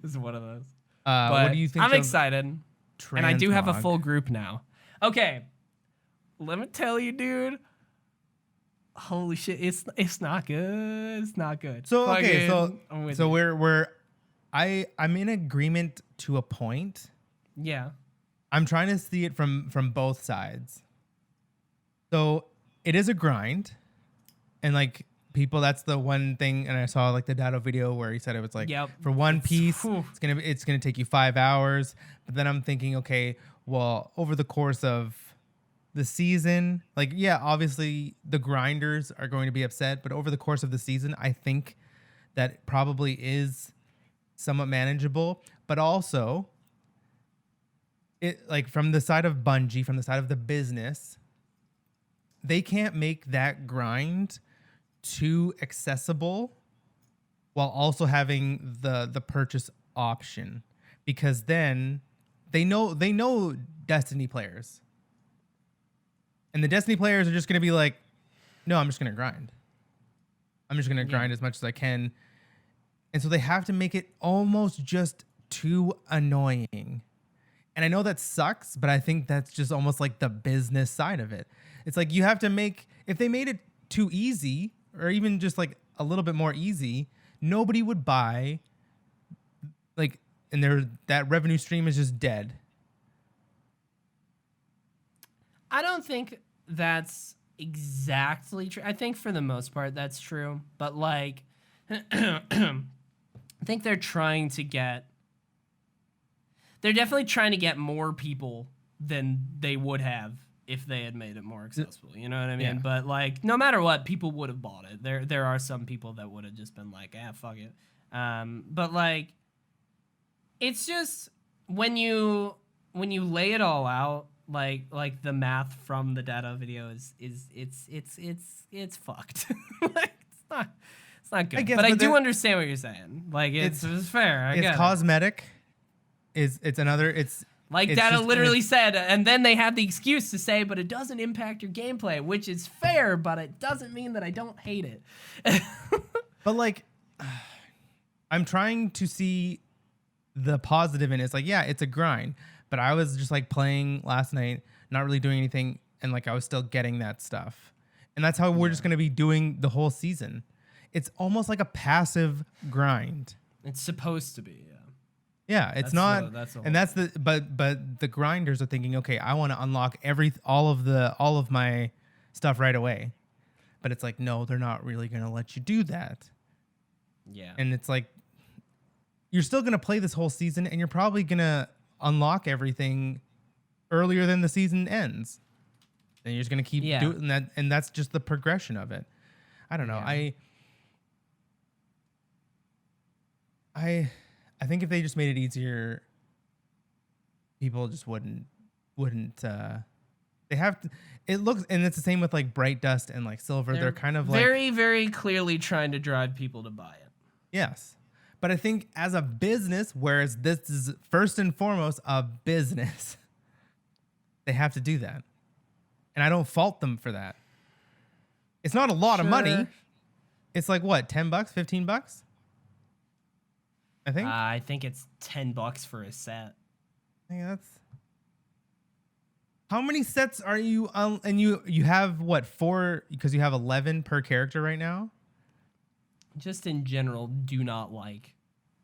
It's one of those. But what do you think? I'm excited, and I do have a transmog? full group now. Okay, let me tell you, dude. Holy shit, it's not good. It's not good. So okay, I'm with so you. I'm in agreement to a point. Yeah. I'm trying to see it from both sides. So it is a grind, and like people, that's the one thing. And I saw like the Dado video where he said it was like for one piece, whew. it's gonna take you 5 hours. But then I'm thinking, okay, well, over the course of the season, like yeah, obviously the grinders are going to be upset, but over the course of the season, I think that probably is somewhat manageable. But also, it like from the side of Bungie, from the side of the business, they can't make that grind too accessible while also having the purchase option, because then they know Destiny players, and the Destiny players are just going to be like, no, I'm just going to grind. I'm just going to grind as much as I can. And so they have to make it almost just too annoying. And I know that sucks, but I think that's just almost like the business side of it. It's like you have to make, if they made it too easy or even just like a little bit more easy, nobody would buy, like, and that revenue stream is just dead. I don't think that's exactly true. I think for the most part that's true, but like I think they're definitely trying to get more people than they would have if they had made it more accessible. You know what I mean? Yeah. But like no matter what, people would have bought it. There are some people that would have just been like, fuck it. But like it's just when you lay it all out, like the math from the data video is it's fucked. Like it's not good. I guess, but I but do understand what you're saying. Like it's fair. I It's get it. cosmetic. It's Like it's Data just- literally said, and then they have the excuse to say, but it doesn't impact your gameplay, which is fair, but it doesn't mean that I don't hate it. But like, I'm trying to see the positive in it. It's like, yeah, it's a grind, but I was just like playing last night, not really doing anything, and like I was still getting that stuff. And that's how we're just gonna be doing the whole season. It's almost like a passive grind. It's supposed to be, yeah. Yeah, it's That's not, the and that's the but the grinders are thinking, okay, I want to unlock all of my stuff right away, but it's like, no, they're not really gonna let you do that. Yeah. And it's like, you're still gonna play this whole season, and you're probably gonna unlock everything earlier than the season ends. And you're just gonna keep doing that, and that's just the progression of it. I don't know. Yeah. I think if they just made it easier, people just wouldn't. They have to. It looks, and it's the same with like Bright Dust and like Silver. They're kind of like very, very clearly trying to drive people to buy it. yes, but I think as a business, whereas this is first and foremost a business, they have to do that, and I don't fault them for that. It's not a lot of money. It's like what, $10, $15? I think. I think it's $10 for a set. Yeah, that's. How many sets are you? And you have what, 4? Because you have 11 per character right now. Just in general, do not like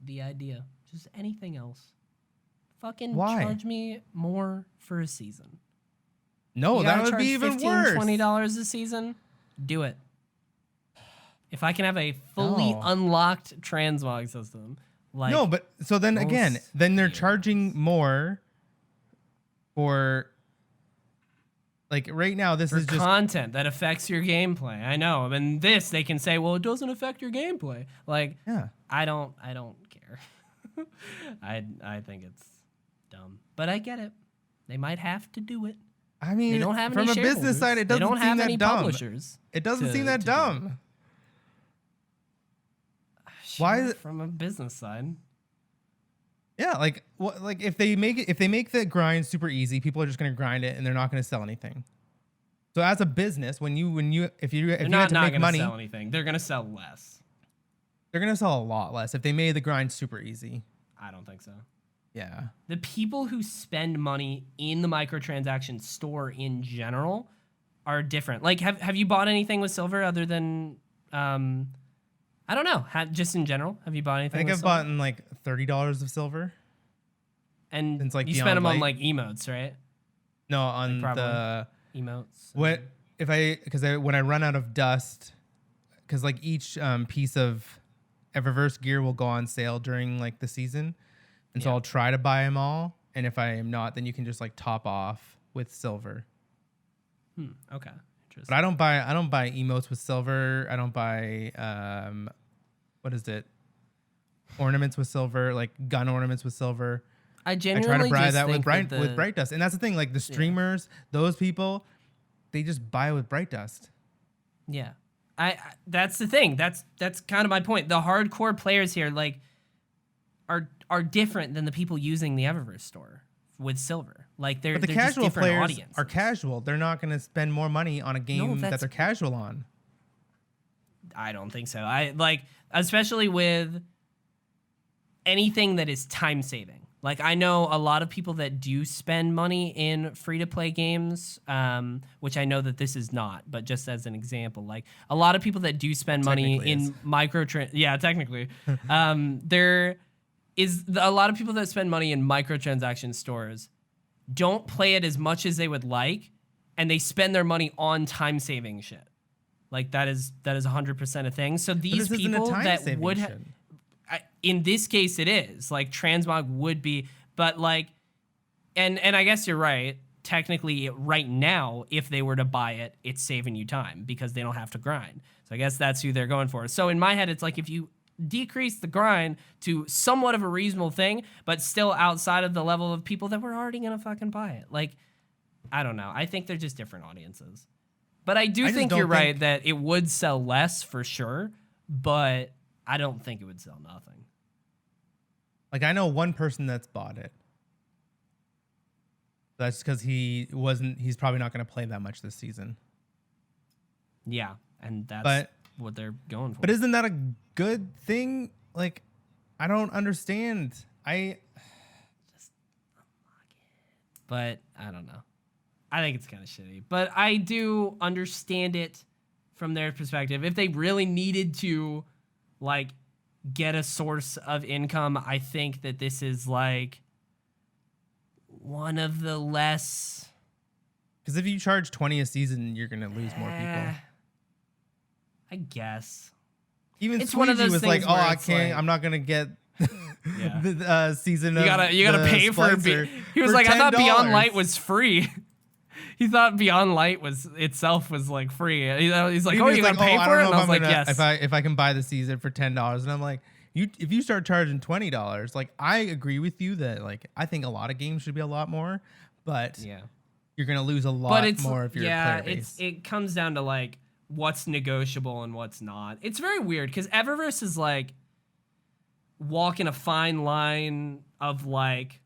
the idea. Just anything else. Fucking Why? charge me more for a season. No, You that gotta would be charge even $15, worse. $20 a season. Do it. If I can have a fully No. unlocked transmog system, like No, but so then most again, then they're years. charging more for. Like right now, this for is just content that affects your gameplay. I know. And this, they can say, well, it doesn't affect your gameplay. Like, yeah. I don't care. I think it's dumb, but I get it. They might have to do it. I mean, They don't have from any a business shareholders. side, it They doesn't don't seem have that any dumb. publishers. It doesn't to- seem that to do it. dumb. Why Sure, is it- from a business side? Yeah, like what? Like if they make the grind super easy, people are just gonna grind it and they're not gonna sell anything. So as a business, if you They're you had not to make gonna money, sell anything. They're gonna sell less. they're gonna sell a lot less if they made the grind super easy. I don't think so. Yeah. The people who spend money in the microtransaction store in general are different. Like, have you bought anything with silver other than, I don't know, just in general? Have you bought I anything? think with I've silver? bought in like $30 of silver. And since, like, you Beyond spend them on Light. like emotes, right? No, on Like, probably. the Emotes. what if when I run out of dust, because like each piece of Eververse gear will go on sale during like the season, and so Yeah. I'll try to buy them all. And if I am not, then you can just like top off with silver. Okay. Interesting. But I don't buy emotes with silver. I don't buy what is it? Ornaments with silver, like gun ornaments with silver. I I genuinely try to buy just that with think with bright dust, and that's the thing. Like the streamers, those people, they just buy with bright dust. Yeah. That's the thing. That's kind of my point. The hardcore players here like are different than the people using the Eververse store with silver. Like they're But the they're just casual different players audiences. are casual. They're not going to spend more money on a game that that's- they're casual on. I don't think so. I like, especially with anything that is time saving. Like I know a lot of people that do spend money in free to play games, which I know that this is not, but just as an example, like a lot of people that do spend money Technically in yeah, technically, there is a lot of people that spend money in microtransaction stores don't play it as much as they would like, and they spend their money on time saving shit. Like that is 100% a thing. So these this isn't a people that time-saving would shit. in this case it is like transmog would be, but like and I guess you're right, technically right now if they were to buy it, it's saving you time because they don't have to grind. So I guess that's who they're going for. So in my head it's like if you decrease the grind to somewhat of a reasonable thing but still outside of the level of people that were already gonna fucking buy it, like I don't know, I think they're just different audiences. But I do think you're right that it would sell less for sure, but I don't think it would sell nothing. Like I know one person that's bought it. That's because he's probably not going to play that much this season. Yeah, and that's what they're going for. But isn't that a good thing? Like, I don't understand. But I don't know. I think it's kind of shitty. But I do understand it from their perspective. If they really needed to, like, get a source of income, I think that this is, like, one of the less... Because if you charge 20 a season, you're going to lose more people. I guess. Even It's one of Squeegee those was like, things oh, where I it's can't, like- I'm not going to get... Yeah. the season You gotta the pay for SPLICER it. He was for like, I thought Beyond $10. Light was free. He thought Beyond Light itself was like free. He's like, He oh, was you like, gotta pay I for don't it? know And I was if like, I'm yes. gonna, if I can buy the season for $10, and I'm like, if you start charging $20, like I agree with you that like I think a lot of games should be a lot more, but Yeah. you're gonna lose a lot But it's more if you're a player base. it comes down to like what's negotiable and what's not. It's very weird because Eververse is like walking a fine line of like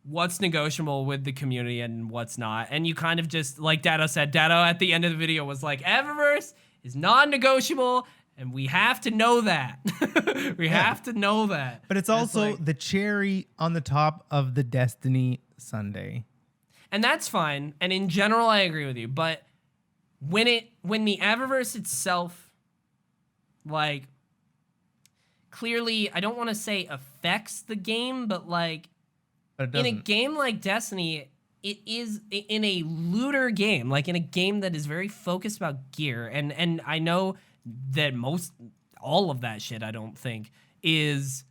what's negotiable with the community and what's not. And you kind of just, like Dado said, Dado at the end of the video was like, Eververse is non-negotiable and we have to know that. We have to know that. But it's also like- the cherry on the top of the Destiny Sunday. And that's fine. And in general, I agree with you. But when the Eververse itself, like, clearly, I don't want to say affects the game, but like, But it in a doesn't. game like Destiny, it is in a looter game, like in a game that is very focused about gear. And I know that all of that shit, I don't think, is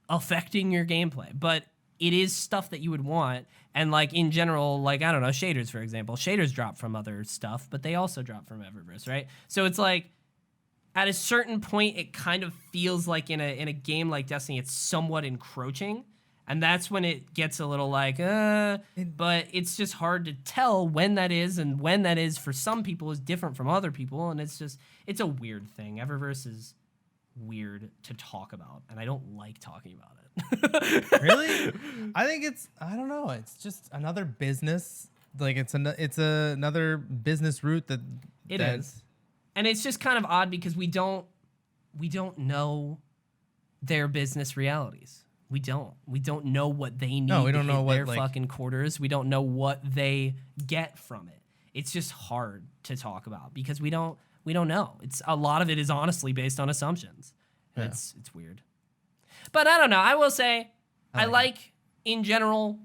affecting your gameplay, but it is stuff that you would want. And like in general, like, I don't know, shaders, for example, shaders drop from other stuff, but they also drop from Eververse, right? So it's like, at a certain point, it kind of feels like in a game like Destiny, it's somewhat encroaching. And that's when it gets a little like, but it's just hard to tell when that is, and when that is for some people is different from other people. And it's a weird thing. Eververse is weird to talk about, and I don't like talking about it. Really? I think I don't know. It's just another business Like it's another business route that It is. And it's just kind of odd because we don't know their business realities. We don't know what they need we to don't hit know what, their like, fucking quarters. We don't know what they get from it. It's just hard to talk about because we don't know. It's a lot of it is honestly based on assumptions. And it's weird. But I don't know. I will say I like in general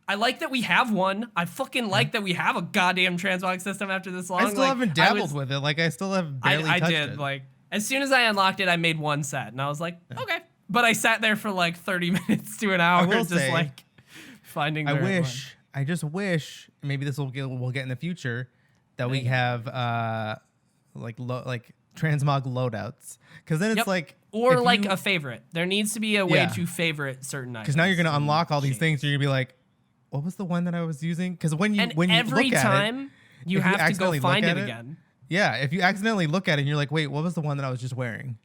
I like that we have one. I fucking like that we have a goddamn transmog system after this long. I still haven't dabbled with it. Like I still have barely touched it. I did. Like as soon as I unlocked it, I made one set, and I was like, okay. But I sat there for like 30 minutes to an hour, just like finding. I just wish maybe this we'll get in the future that we have like transmog loadouts, because then it's like or like a favorite. There needs to be a way to favorite certain items. Because now you're gonna unlock all these things, and you're gonna be like, what was the one that I was using? Because when you every look at time it, you have to go find it again. Yeah, if you accidentally look at it and you're like, wait, what was the one that I was just wearing?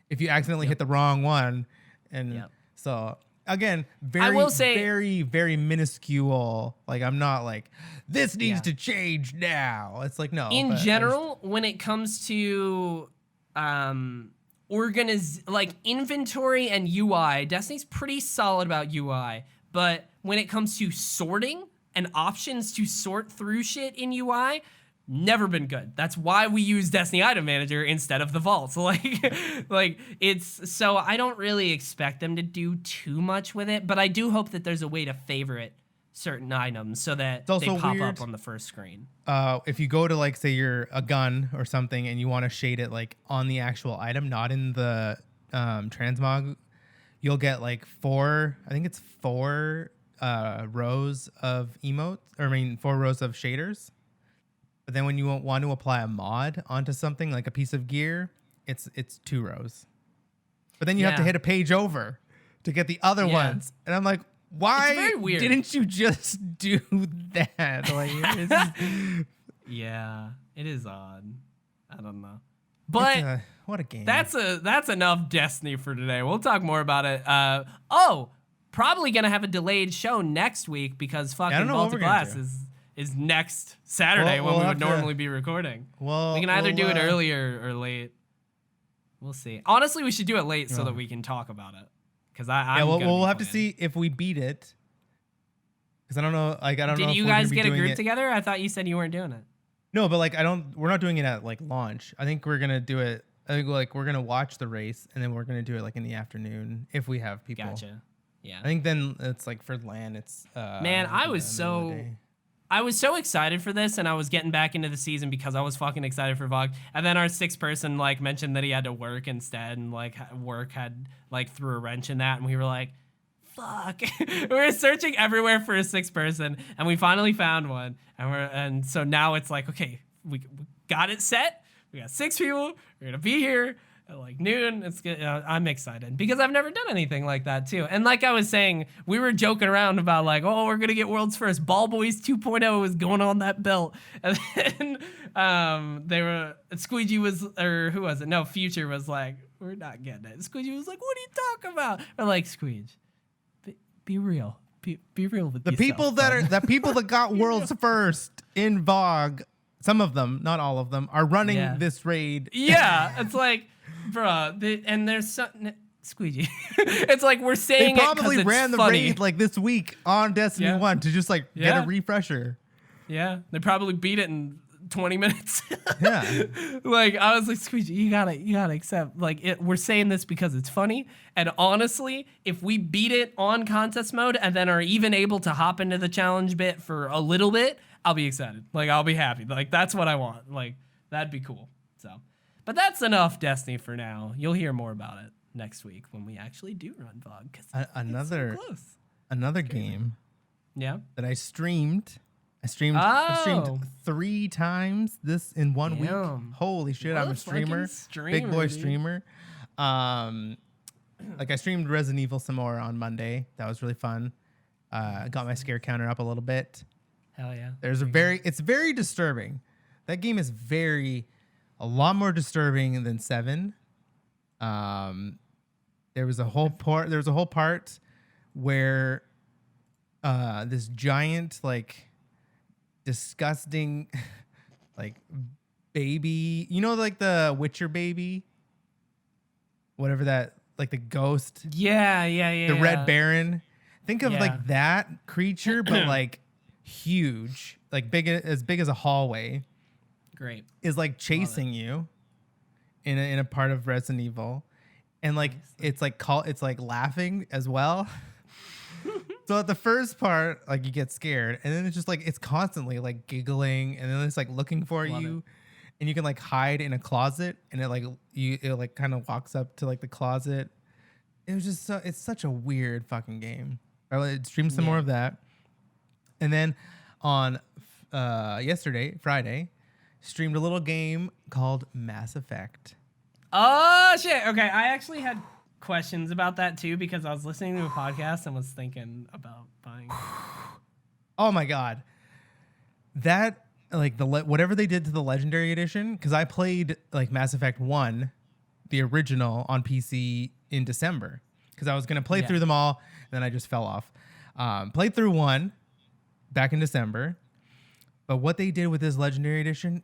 If you accidentally hit the wrong one, and so again, I will say, very, very minuscule. Like I'm not like this needs to change now. It's like no. In general, when it comes to like inventory and UI, Destiny's pretty solid about UI. But when it comes to sorting and options to sort through shit in UI, never been good. That's why we use Destiny Item Manager instead of the vaults. Like it's so I don't really expect them to do too much with it, but I do hope that there's a way to favorite certain items so that they pop up on the first screen. If you go to like say you're a gun or something and you want to shade it like on the actual item, not in the transmog, you'll get like four rows of emotes, or I mean 4 rows of shaders. But then when you want to apply a mod onto something like a piece of gear, it's 2 rows. But then you have to hit a page over to get the other ones. And I'm like, why didn't you just do that? Like, yeah, it is odd. I don't know. But what a game. That's enough Destiny for today. We'll talk more about it. Probably gonna have a delayed show next week because fucking Vaulted Glass is next Saturday when we would normally be recording. Well, we can either do it earlier or late. We'll see. Honestly, we should do it late so that we can talk about it. Because we'll have to see if we beat it. Because I don't know. Like I don't know. Did you guys get a group together? I thought you said you weren't doing it. No, but like we're not doing it at like launch. I think we're gonna do it. I think like we're gonna watch the race and then we're gonna do it like in the afternoon if we have people. Gotcha. Yeah. I think then it's like for LAN. It's man, I was so excited for this, and I was getting back into the season because I was fucking excited for VOG. And then our 6th person like mentioned that he had to work instead, and like work had like threw a wrench in that, and we were like, fuck. We were searching everywhere for a 6th person, and we finally found one. And so now it's like, okay, we got it set. We got 6 people. We're gonna be here at like noon. It's good. I'm excited because I've never done anything like that too. And like I was saying, we were joking around about like, oh, we're gonna get world's first. Ball Boys 2.0 is going on that belt. And then they were Squeegee was, or who was it? No, Future was like, we're not getting it. Squeegee was like, what are you talking about? We're like, Squeege, be real. Be real with the yourself, people that got world's first in VOG. Some of them, not all of them, are running this raid. Yeah, it's like, bruh, and there's something. Squeegee. It's like we're saying they probably ran the funny. raid like this week on Destiny 1 to just like get a refresher. Yeah, they probably beat it in 20 minutes. Yeah. Like I was like, Squeegee, you gotta accept. Like we're saying this because it's funny. And honestly, if we beat it on contest mode and then are even able to hop into the challenge bit for a little bit, I'll be excited. Like I'll be happy. Like that's what I want. Like that'd be cool. So, but that's enough Destiny for now. You'll hear more about it next week when we actually do run VOG. Cause another it's so close. Another game. Yeah. That I streamed. I streamed 3 times this in 1 week. Holy shit! I'm a streamer. Big boy streamer. Like I streamed Resident Evil some more on Monday. That was really fun. Got my scare counter up a little bit. Hell yeah. It's very disturbing. That game is a lot more disturbing than 7. There was a whole part where this giant like disgusting, like baby. You know, like the Witcher baby, whatever that, like the ghost, Yeah. the Red Baron. Think of Yeah. like that creature, but like huge, like as big as a hallway. Great. Is like chasing you in a part of Resident Evil, and like it's like laughing as well. So at the first part, like you get scared, and then it's just like it's constantly like giggling, and then it's like looking for you, and you can like hide in a closet, and it like kind of walks up to like the closet. It was just it's such a weird fucking game. I streamed some more of that, and then on yesterday, Friday, streamed a little game called Mass Effect. Oh shit. Okay, I actually had questions about that too because I was listening to a podcast and was thinking about buying. Oh my god, that like whatever they did to the Legendary Edition, because I played like Mass Effect 1, the original, on PC in December because I was gonna play through them all, and then I just fell off. Played through 1 back in December, but what they did with this Legendary Edition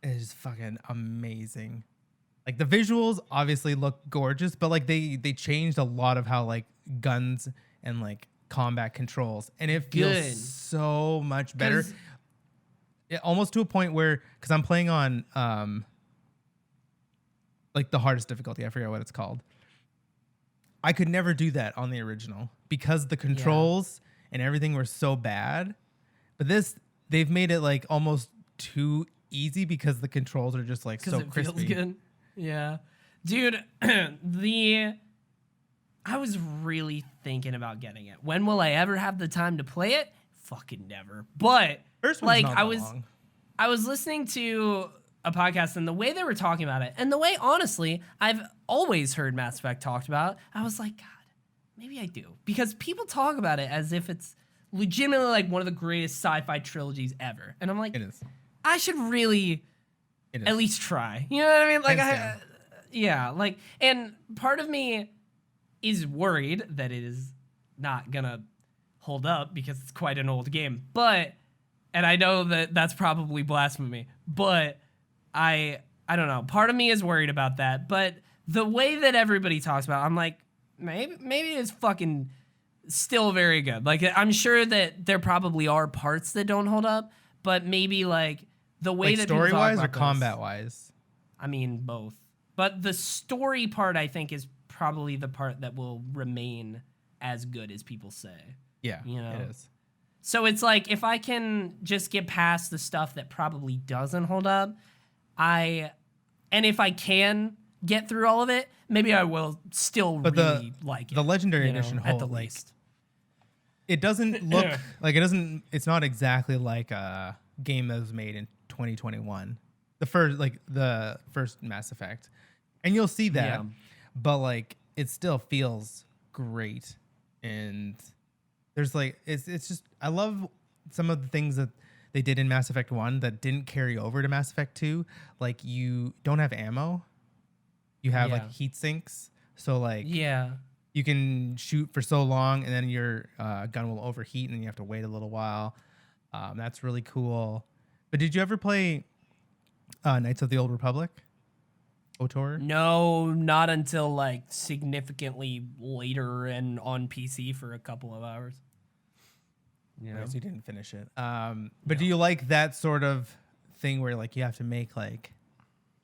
is fucking amazing. Like the visuals obviously look gorgeous, but like they changed a lot of how like guns and like combat controls, and it feels so much better. Almost to a point where, because I'm playing on like the hardest difficulty, I forget what it's called. I could never do that on the original because the controls and everything were so bad. But they've made it like almost too easy because the controls are just like so crispy. Feels good. Yeah. Dude, I was really thinking about getting it. When will I ever have the time to play it? Fucking never. But First one's like not that long. I was listening to a podcast, and the way they were talking about it, and the way honestly I've always heard Mass Effect talked about, I was like, God, maybe I do. Because people talk about it as if it's legitimately like one of the greatest sci-fi trilogies ever. And I'm like, It is. I should really at least try. You know what I mean? Like, like, and part of me is worried that it is not gonna hold up because it's quite an old game. But, and I know that that's probably blasphemy, but I don't know. Part of me is worried about that. But the way that everybody talks about it, I'm like, maybe it's fucking still very good. Like, I'm sure that there probably are parts that don't hold up, but maybe like the way like that story wise or this, combat wise? I mean, both. But the story part, I think, is probably the part that will remain as good as people say. Yeah, you know? it is. So it's like, if I can just get past the stuff that probably doesn't hold up, and if I can get through all of it, maybe I will still really like it. The Legendary Edition at the least. It doesn't look like it's not exactly like a game that was made in 2021. The first Mass Effect. And you'll see that. But like it still feels great. And there's like it's just, I love some of the things that they did in Mass Effect 1 that didn't carry over to Mass Effect 2. Like you don't have ammo. You have like heat sinks. So like you can shoot for so long and then your gun will overheat and you have to wait a little while. That's really cool. But did you ever play Knights of the Old Republic? KOTOR? No, not until like significantly later and on PC for a couple of hours. Yeah, so you didn't finish it. But do you like that sort of thing where like you have to make like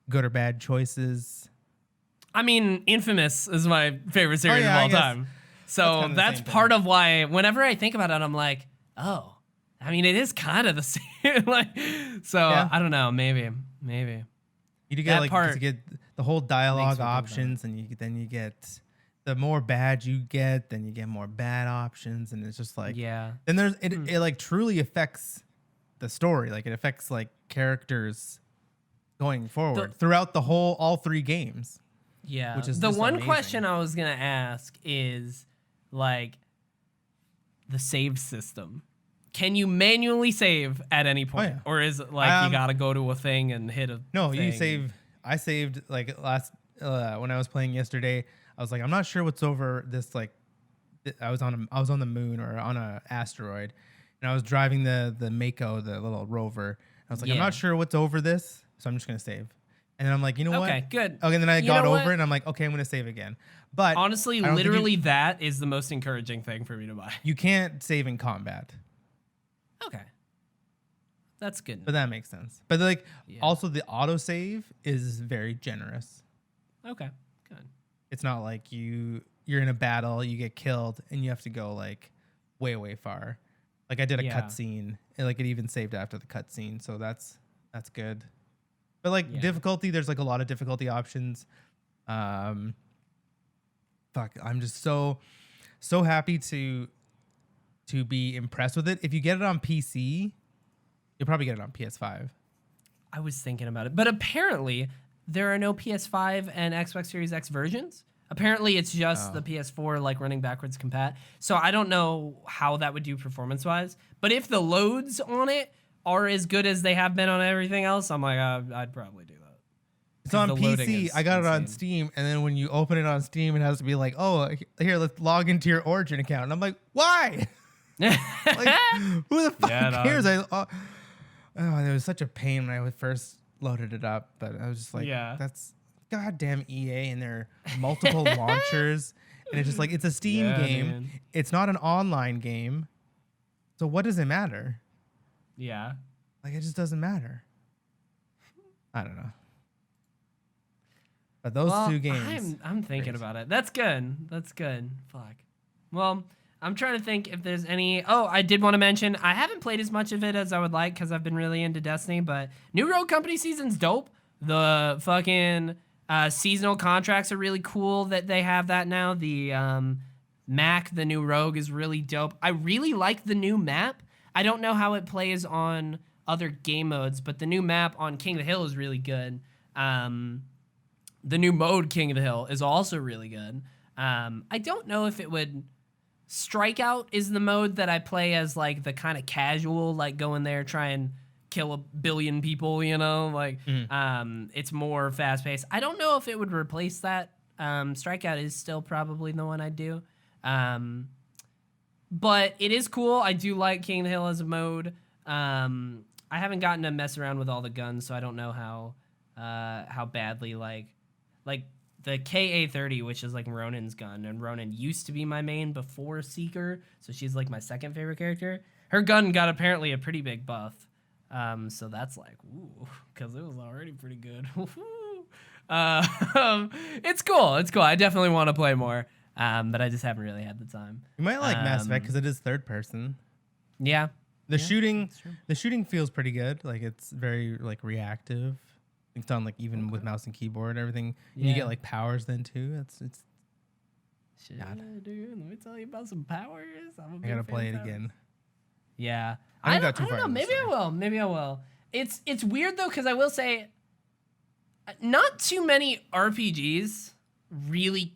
good or bad choices? I mean, Infamous is my favorite series of all time. So that's part of why whenever I think about it, I'm like, oh, I mean, it is kind of the same. I don't know, maybe. You do get you get the whole dialogue options, and then you get the more bad you get, then you get more bad options, and it's just like Then there's it like truly affects the story. Like it affects like characters going forward throughout all 3 games. Yeah. Which is the one amazing. question I was gonna ask is like the save system. Can you manually save at any point? Or is it like you gotta go to a thing and hit a thing? You save. I saved like last when I was playing yesterday. I was like, I'm not sure what's over this. Like, I was on the moon or on a asteroid, and I was driving the Mako, the little rover. I was like, I'm Yeah. not sure what's over this, so I'm just gonna save. And then I'm like, you know what? Okay, good. Okay, and then I You got know over what? it, and I'm like, okay, I'm gonna save again. But Honestly, I don't think literally, that is the most encouraging thing for me to buy. you can't save in combat. Okay. That's good. But that makes sense. But like, Yeah. also the autosave is very generous. Okay, good. It's not like you're in a battle, you get killed, and you have to go like way far. Like I did a Yeah. cutscene, and like it even saved after the cutscene, so that's good. But like Yeah. difficulty, there's like a lot of difficulty options. Fuck, I'm just so happy to be impressed with it. If you get it on PC, you'll probably get it on PS5. I was thinking about it, but apparently there are no PS5 and Xbox Series X versions. Apparently it's just the PS4 like running backwards compat. So I don't know how that would do performance-wise, but if the loads on it are as good as they have been on everything else, I'm like, I'd probably do that. It's on the loading PC. is I got it on insane. Steam, and then when you open it on Steam, it has to be like, "Oh, here, let's log into your Origin account." And I'm like, "Why? Like, who the fuck Yeah, dog. cares?" It was such a pain when I first loaded it up, but I was just like, Yeah. "That's goddamn EA and their multiple launchers." And it's just like it's a Steam Yeah, game. man. It's not an online game, so what does it matter? Yeah. Like it just doesn't matter. I don't know. But those two games. I'm thinking about it. That's good. That's good. Fuck. Well, I'm trying to think if there's any. Oh, I did want to mention I haven't played as much of it as I would like because I've been really into Destiny. But New Rogue Company season's dope. The fucking seasonal contracts are really cool that they have that now. The Mac, the new Rogue, is really dope. I really like the new map. I don't know how it plays on other game modes, but the new map on King of the Hill is really good. The new mode, King of the Hill, is also really good. I don't know if it would... Strikeout is the mode that I play as, like, the kind of casual, like, go in there, try and kill 1 billion people, you know? Like, it's more fast-paced. I don't know if it would replace that. Strikeout is still probably the one I'd do. But it is cool. I do like King of the Hill as a mode. I haven't gotten to mess around with all the guns, so I don't know how badly, like the KA-30, which is like Ronan's gun, and Ronan used to be my main before Seeker, so she's like my second favorite character. Her gun got apparently a pretty big buff, so that's like, ooh, because it was already pretty good. It's cool. It's cool. I definitely want to play more, but I just haven't really had the time. You might like Mass Effect because it is third person. Yeah. The shooting, that's true. the shooting feels pretty good. Like it's very like reactive. It's done like even with mouse and keyboard and everything. And you Yeah. get like powers then too. It's. Shit, God. dude, let me tell you about some powers. I'm a I big gotta fan play of it powers. again. Yeah, I haven't got I too don't far know. in the Maybe I story. will. Maybe I will. It's weird though because I will say, not too many RPGs really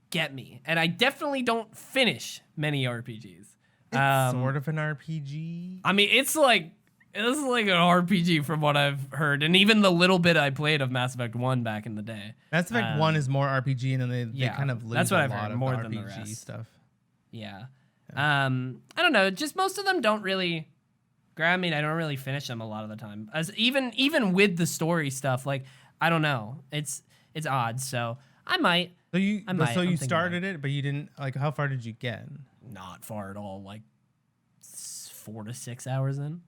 get me, and I definitely don't finish many RPGs. It's sort of an RPG. I mean, it's like an RPG from what I've heard, and even the little bit I played of Mass Effect 1 back in the day. Mass Effect 1 is more RPG, and then they yeah, kind of lose that's what a I've lot heard, of more the than the RPG rest. stuff. Yeah. I don't know. Just most of them don't really grab me. And I don't really finish them a lot of the time. As even with the story stuff, like I don't know. It's odd. So I might. So you I might. so I'm you thinking started it, but you didn't like. How far did you get? Not far at all. Like 4 to 6 hours in.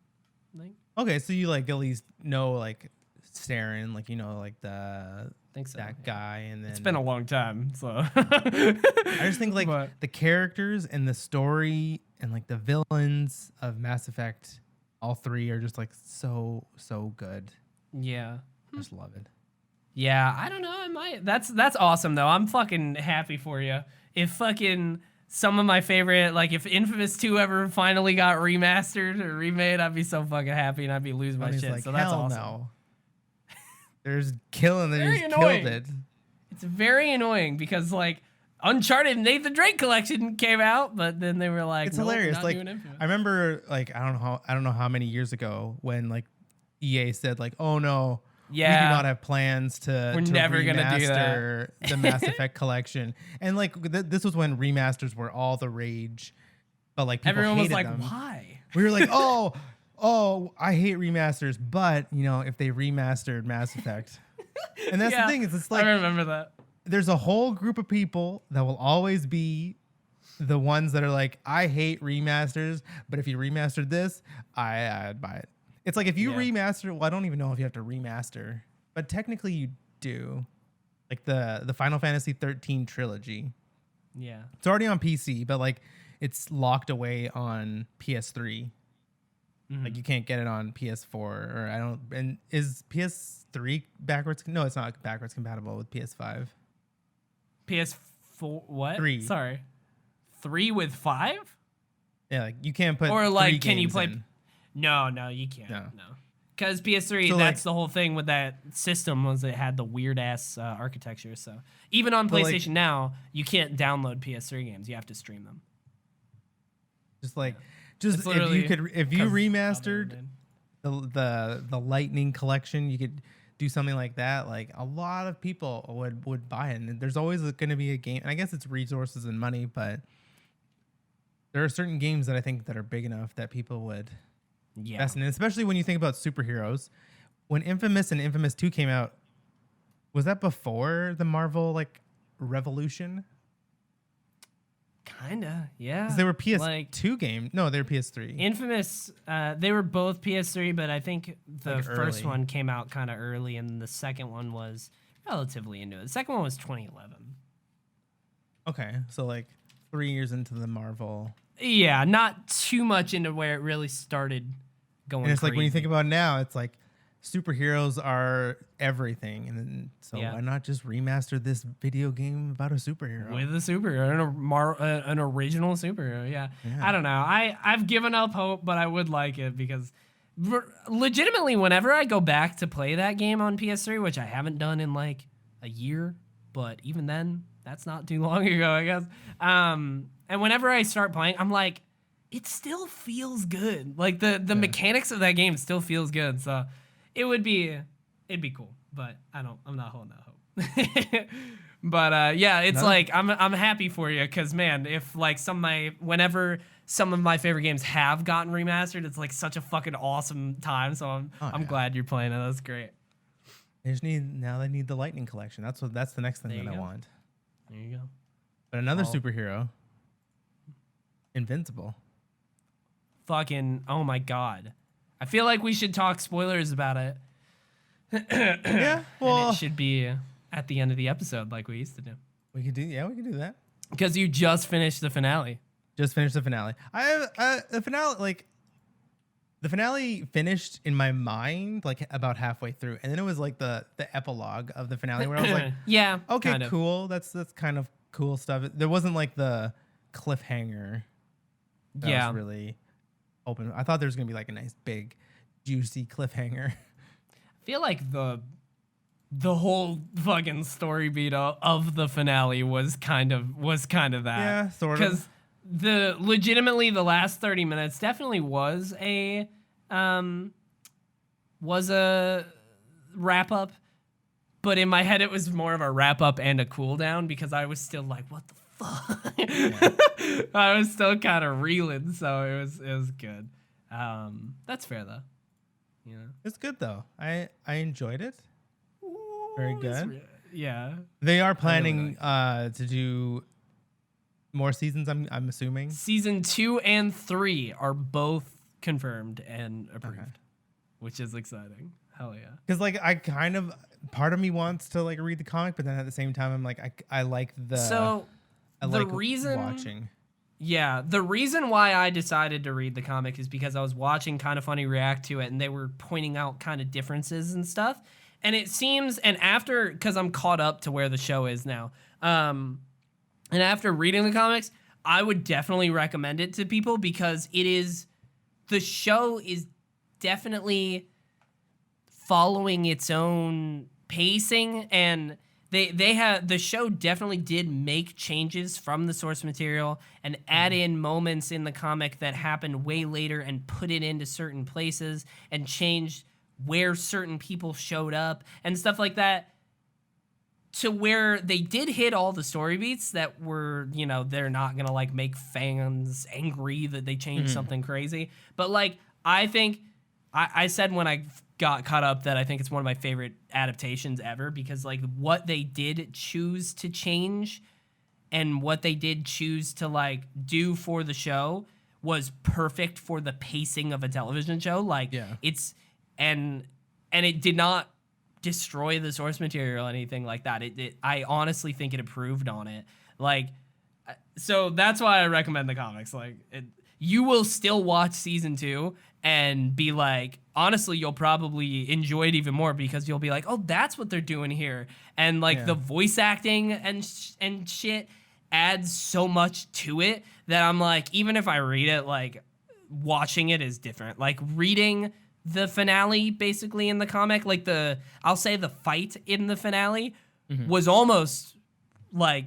I think. Okay, so you like at least know like Saren, like you know like the Think so. that yeah. guy, and then It's been a long time, so. I just think like But- the characters and the story and like the villains of Mass Effect, all three are just like so good. Yeah. I just love it. Yeah, I don't know. I might. That's awesome though. I'm fucking happy for you. If fucking some of my favorite, like if Infamous 2 ever finally got remastered or remade, I'd be so fucking happy and I'd be losing my And he's shit. like, So that's hell awesome. no. There's killing. They Very just annoying. killed it. It's very annoying because like Uncharted Nathan Drake collection came out, but then they were like, It's nope, we're hilarious. not Like doing Infamous. I remember, like I don't know how many years ago when like EA said like, oh no, we do Yeah. not have plans to. We're to never gonna do that. remaster the Mass Effect collection, and like this was when remasters were all the rage, but like people Everyone was hated like, them. why? We were like, oh, I hate remasters, but if they remastered Mass Effect, and that's the thing is, it's like I remember that. There's a whole group of people that will always be the ones that are like, I hate remasters, but if you remastered this, I'd buy it. It's like if you remaster, well, I don't even know if you have to remaster, but technically you do. Like the Final Fantasy 13 trilogy. Yeah. It's already on PC, but like it's locked away on PS3. Like you can't get it on PS4 or I don't. And is PS3 backwards? No, it's not backwards compatible with PS5. PS4 what? 3. Sorry. 3 with 5? Yeah, like you can't put. Or like, 3 can you games play? in. No, you can't. No. Because PS3, So, that's like, the whole thing with that system was it had the weird ass architecture. So even on PlayStation now, you can't download PS3 games. You have to stream them. Just if you remastered the Lightning Collection, you could do something like that. Like a lot of people would buy it, and there's always going to be a game. And I guess it's resources and money, but there are certain games that I think that are big enough that people would invest in, especially when you think about superheroes. When Infamous and Infamous 2 came out, was that before the Marvel revolution? Kinda, yeah. 'Cause they were PS2 game. No, they were PS3. Infamous, they were both PS3, but I think the first early. one came out kind of early, and the second one was relatively into it. The second one was 2011. Okay, so 3 years into the Marvel. Yeah, not too much into where it really started going. And it's like when you crazy. think about it now, it's like superheroes are everything, and then, so why not just remaster this video game about a superhero? With a superhero, an original superhero, yeah. I don't know. I've given up hope, but I would like it because legitimately, whenever I go back to play that game on PS3, which I haven't done in a year, but even then, that's not too long ago, I guess. And whenever I start playing, I'm like, it still feels good. Like the mechanics of that game still feels good. So it'd be cool, but I'm not holding out hope. But it's I'm happy for you because man, if whenever some of my favorite games have gotten remastered, it's such a fucking awesome time. So I'm glad you're playing it. That's great. They need the Lightning Collection. That's the next thing that I want. There you go. But another superhero, Invincible. Fucking oh my god. I feel like we should talk spoilers about it. Yeah, well, and it should be at the end of the episode like we used to do. We could do that. Because you just finished the finale. Just finished the finale. I have the finale the finale finished in my mind about halfway through, and then it was the epilogue of the finale where I was like, yeah, okay, kind of. cool. That's kind of cool stuff. There wasn't the cliffhanger. That was really open. I thought there was gonna be a nice big juicy cliffhanger. I feel like the whole fucking story beat of the finale was kind of that. Yeah, sort of. Because legitimately the last 30 minutes definitely was a wrap up, but in my head it was more of a wrap up and a cool down because I was still like, what the fuck? Yeah. I was still kind of reeling, so it was good. That's fair though. It's good though. I enjoyed it. Very good. Yeah. They are planning to do more seasons. I'm assuming season 2 and 3 are both confirmed and approved, which is exciting. Hell yeah. Because I kind of part of me wants to read the comic, but then at the same time I'm I like the reason watching. Yeah, the reason why I decided to read the comic is because I was watching Kinda Funny react to it, and they were pointing out kind of differences and stuff. And it seems, and after, because I'm caught up to where the show is now, and after reading the comics, I would definitely recommend it to people because the show is definitely following its own pacing, and the show definitely did make changes from the source material and add in moments in the comic that happened way later and put it into certain places and changed where certain people showed up and stuff like that to where they did hit all the story beats that were, you know, they're not gonna like make fans angry that they changed something crazy. But like, I think I said when I got caught up that I think it's one of my favorite adaptations ever, because like what they did choose to change and what they did choose to like do for the show was perfect for the pacing of a television show. Like it's and it did not destroy the source material or anything like that. I honestly think it improved on it. Like, so that's why I recommend the comics. Like, you will still watch season 2 and be like, honestly, you'll probably enjoy it even more because you'll be like, oh, that's what they're doing here. And like the voice acting and shit adds so much to it that I'm like, even if I read it, like watching it is different. Like reading the finale basically in the comic, like I'll say the fight in the finale was almost like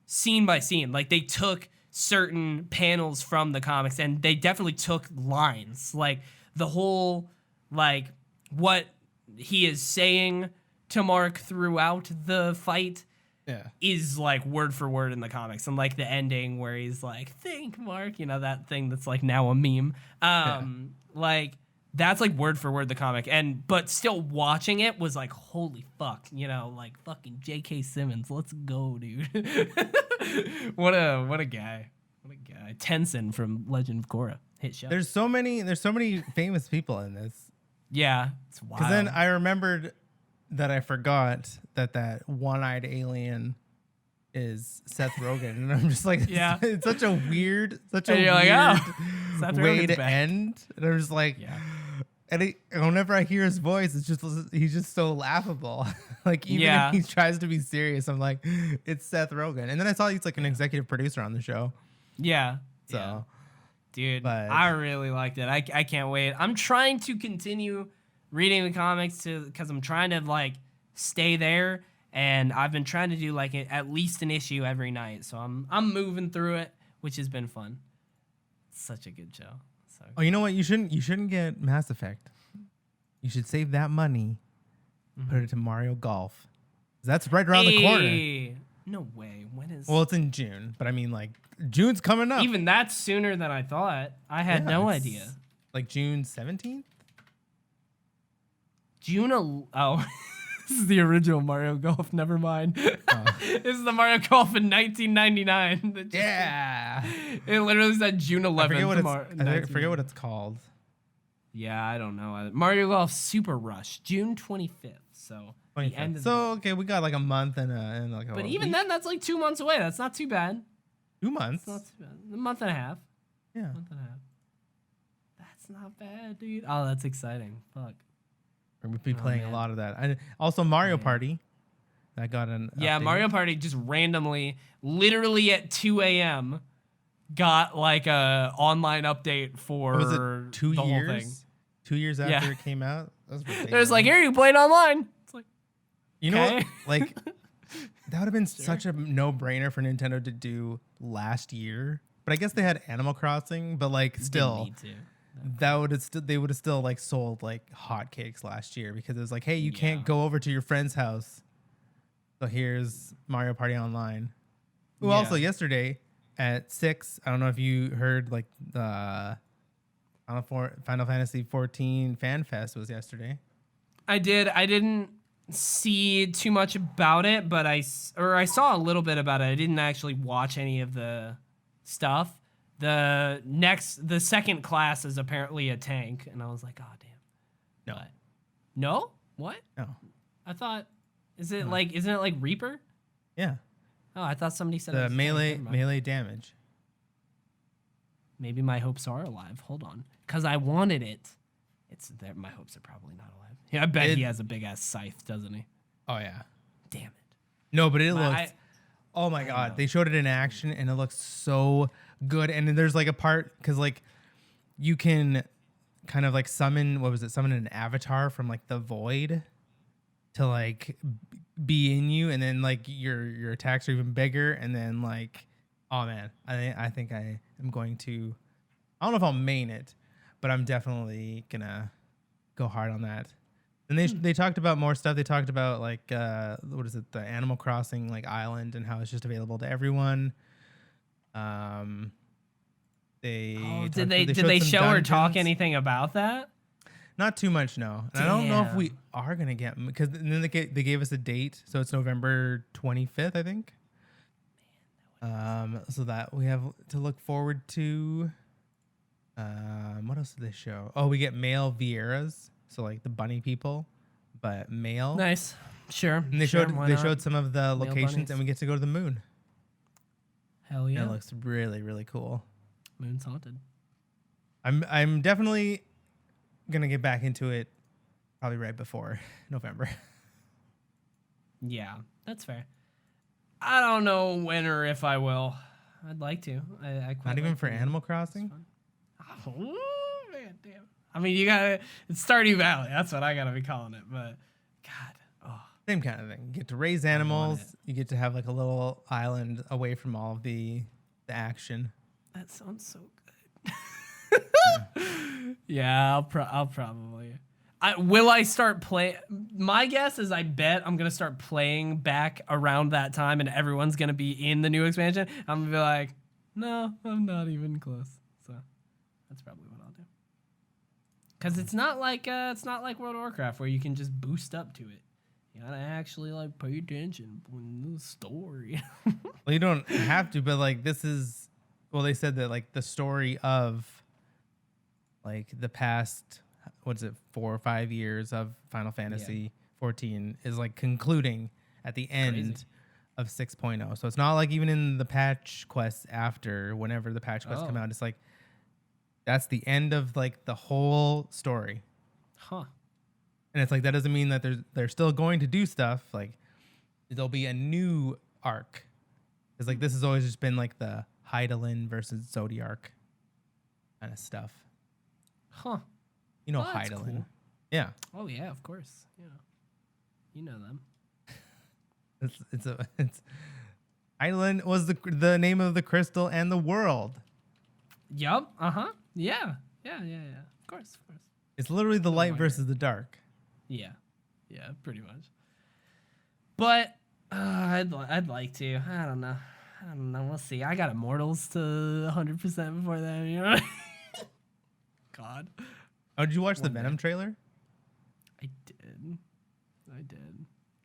scene by scene. Like they took certain panels from the comics and they definitely took lines. Like the whole, like what he is saying to Mark throughout the fight is like word for word in the comics. And like the ending where he's like, think Mark, you know, that thing that's like now a meme. Like that's like word for word the comic. But still watching it was like, holy fuck, you know, like fucking J.K. Simmons, let's go, dude. What a guy. What a guy. Tyson from Legend of Korra. Hit show. There's so many famous people in this. Yeah. It's wild. Because then I remembered that I forgot that one-eyed alien is Seth Rogen, and I'm just like, it's such a weird way to end. And I'm just like, and whenever I hear his voice, he's just so laughable. Like even if he tries to be serious, I'm like, it's Seth Rogen. And then I saw he's like an executive producer on the show. Yeah. So, dude, I really liked it. I can't wait. I'm trying to continue reading the comics because I'm trying to like stay there. And I've been trying to do like at least an issue every night. So I'm moving through it, which has been fun. It's such a good show. So. Oh, you know what? You shouldn't get Mass Effect. You should save that money, put it to Mario Golf. That's right around the corner. No way. When is? Well, it's in June, but I mean, like June's coming up. Even that's sooner than I thought. I had no idea. Like June 17th. Oh. This is the original Mario Golf. Never mind. Oh. This is the Mario Golf in 1999. Yeah. It literally said June 11th. I forget what it's called. Yeah, I don't know. Mario Golf Super Rush, June 25th. So 25th. The end of okay, we got like a month and like a But even week. then, that's like 2 months away. That's not too bad. 2 months? That's not too bad. A month and a half. Yeah. A month and a half. That's not bad, dude. Oh, that's exciting. Fuck. We'll be playing a lot of that. Also, Mario Party. That got an update. Mario Party just randomly, literally at 2 a.m., got like a online update for was it 2 the years? Whole thing. 2 years after it came out? That's There's like, here, you play it online. It's like, you know what? Like, that would have been such a no-brainer for Nintendo to do last year. But I guess they had Animal Crossing, but like still. Didn't need to. They would have still like sold like hotcakes last year because it was like, hey, you can't go over to your friend's house, so here's Mario Party Online. Also yesterday at 6, I don't know if you heard, like the Final Fantasy 14 Fan Fest was yesterday. I did. I didn't see too much about it, but I saw a little bit about it. I didn't actually watch any of the stuff. The second class is apparently a tank, and I was like, oh damn. No. No? What? No. I thought, isn't it like Reaper? Yeah. Oh, I thought somebody said the it was melee damage. Maybe my hopes are alive. Hold on, because I wanted it. It's there. My hopes are probably not alive. Yeah, I bet he has a big ass scythe, doesn't he? Oh yeah. Damn it. No, but it looks. Oh my god, they showed it in action, and it looks so good. And then there's like a part because like you can kind of like summon an avatar from like the void to like be in you, and then like your attacks are even bigger, and then like, oh man, I think I am going to, I don't know if I'll main it, but I'm definitely gonna go hard on that. And they talked about more stuff. They talked about like what is it, the Animal Crossing like island and how it's just available to everyone. Did showed they some show or talk dungeons. anything about that? Not too much, no. And I don't know if we Damn. are gonna get, because then they gave us a date, so it's November 25th, I think. So that we have to look forward to. What else did they show? Oh, we get male Vieras, so like the bunny people, but male. Nice. Sure. And they sure, showed why they not? showed some of the Male locations, bunnies. and we get to go to the moon. Hell And yeah. it looks really, really cool. Moon's haunted. I'm definitely gonna get back into it, probably right before November. Yeah, that's fair. I don't know when or if I will. I'd like to. I quite Not even like for the- Animal Crossing. fun. Oh man, damn. I mean, you gotta. It's Stardew Valley. That's what I gotta be calling it. But God, oh, Same kind of thing. You get to raise want animals. it. You get to have like a little island away from all of the action. that sounds so good. Yeah, I'll probably. Will I start playing? My guess is I bet I'm gonna start playing back around that time, and everyone's gonna be in the new expansion. I'm gonna be like, no, I'm not even close. So that's probably what I'll do. Cause it's not like World of Warcraft where you can just boost up to it. You gotta actually like pay attention in the story. Well, you don't have to, but like this is, well, they said that like the story of like the past, what is it, 4 or 5 years of Final Fantasy 14 is like concluding at the end Crazy. of 6.0. So it's not like even in the patch quests after, whenever the patch quests come Oh. out, it's like that's the end of like the whole story. Huh. And it's like that doesn't mean that they're still going to do stuff. Like there'll be a new arc. Because like this has always just been like the Hydaelyn versus Zodiark kind of stuff. Huh. You know Oh, that's Hydaelyn. cool. Yeah. Oh yeah, of course. Yeah. You know them. It's Hydaelyn was the name of the crystal and the world. Yup. Uh-huh. Yeah. Yeah. Of course. It's literally the light wonder. versus the dark. Yeah. Yeah, pretty much. But I'd like to. I don't know. We'll see. I got Immortals to 100% before then, you know? God. Oh, did you watch the One Venom day. trailer? I did.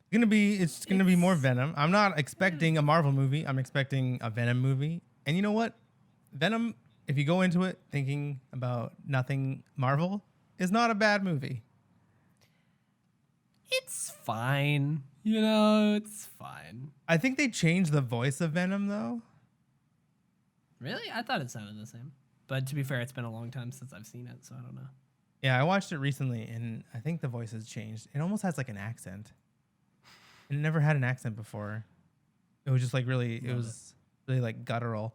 It's gonna be more It's- Venom. I'm not expecting a Marvel movie. I'm expecting a Venom movie. And you know what? Venom, if you go into it thinking about nothing Marvel, is not a bad movie. It's fine. You know, it's fine. I think they changed the voice of Venom though. Really? I thought it sounded the same. But to be fair, it's been a long time since I've seen it, so I don't know. Yeah, I watched it recently and I think the voice has changed. It almost has like an accent. It never had an accent before. It was just like really really like guttural.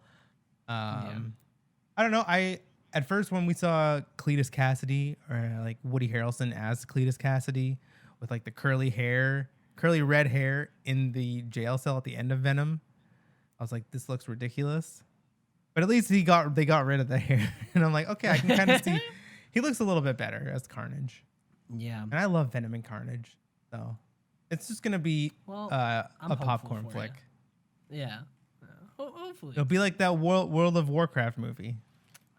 I don't know. At first when we saw Cletus Cassidy or like Woody Harrelson as Cletus Cassidy with like the curly red hair in the jail cell at the end of Venom, I was like, this looks ridiculous. But at least they got rid of the hair. And I'm like, okay, I can kind of see he looks a little bit better as Carnage. Yeah. And I love Venom and Carnage. So it's just gonna be Well, a hopeful popcorn for flick. Yeah. Hopefully. It'll be like that World of Warcraft movie.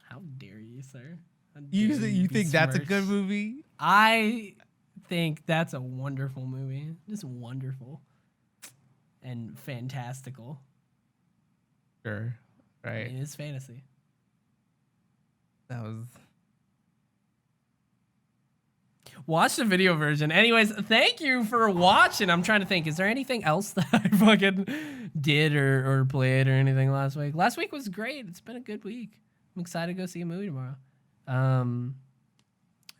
How dare you, sir? How You dare you be think that's a good smirched. movie? I think that's a wonderful movie. Just wonderful. And fantastical. Sure. I Right. mean, it's fantasy. That was Watch the video version. Anyways, thank you for watching. I'm trying to think. Is there anything else that I fucking did or played or anything last week? Last week was great. It's been a good week. I'm excited to go see a movie tomorrow. I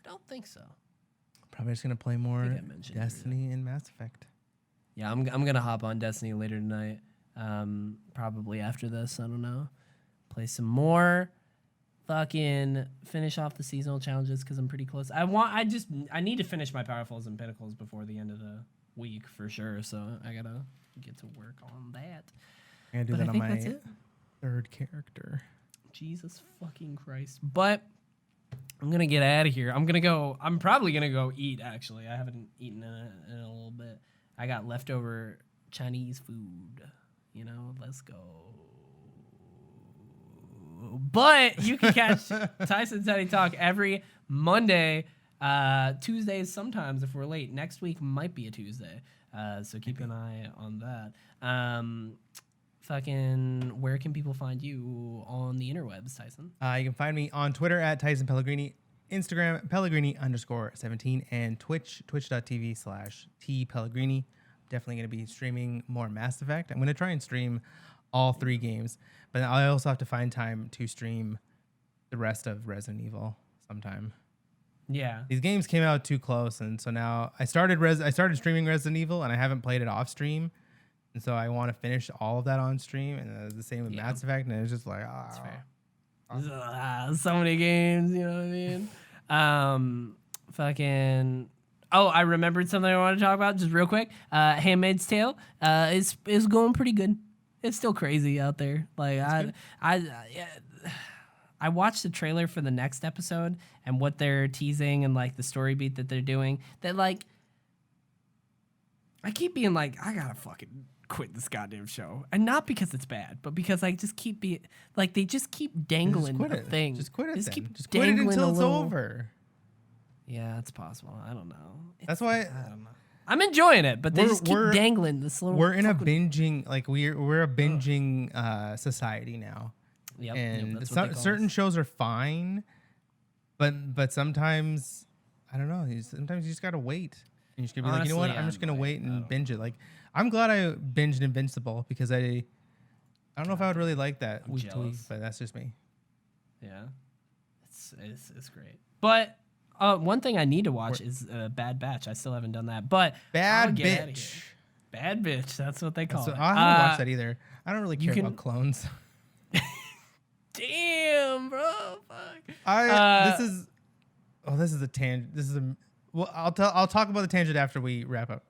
don't think so. probably just gonna play more I mentioned it Destiny and Mass Effect. Yeah, I'm gonna hop on Destiny later tonight. Probably after this. I don't know. Play some more. Fucking finish off the seasonal challenges because I'm pretty close. I need to finish my Powerfuls and Pinnacles before the end of the week for sure. So I gotta get to work on that. I'm gonna do But that I on think that's my it. third character. Jesus fucking Christ. But I'm gonna get out of here. I'm probably gonna go eat. Actually, I haven't eaten in a little bit. I got leftover Chinese food. You know, let's go. But you can catch Tyson Teddy Talk every Monday, Tuesdays sometimes if we're late. Next week might be a Tuesday, so keep an eye on that. Fucking, where can people find you on the interwebs, Tyson? You can find me on Twitter at Tyson Pellegrini, Instagram Pellegrini_17, and twitch.tv/T Pellegrini. Definitely going to be streaming more Mass Effect. I'm going to try and stream all 3 games, but I also have to find time to stream the rest of Resident Evil sometime. Yeah. These games came out too close, and so now I started streaming Resident Evil, and I haven't played it off stream. And so I want to finish all of that on stream, and the same with Mass Effect, and it's just like, That's fair. So many games, you know what I mean? Fucking. Oh, I remembered something I want to talk about just real quick. Handmaid's Tale is going pretty good. It's still crazy out there. Like I watched the trailer for the next episode and what they're teasing and like the story beat that they're doing. That like, I keep being like, I gotta fucking quit this goddamn show, and not because it's bad, but because I just keep being like, they just keep dangling a thing. Just quit it. Just then. keep Just quit it dangling until a it's little- over. Yeah, it's possible. I don't know. That's why I don't know. I'm enjoying it, but they just keep dangling this little. We're in a binging, like we're a binging society now. Yep, and that's what they call certain us. shows are fine, but sometimes I don't know. Sometimes you just gotta wait. And you just gotta be like, you know what? Honestly, I'm just gonna I'm wait like, and binge it. Like I'm glad I binged Invincible because I don't know if I would really like that week to week, jealous. but that's just me. Yeah, it's great. But one thing I need to watch is Bad Batch. I still haven't done that. But Bad I'll get outta Bitch. here. Bad Bitch. That's what they call So it. I haven't watched that either. I don't really care can- about clones. Damn, bro. Fuck. This is a tangent. Well, I'll talk about the tangent after we wrap up.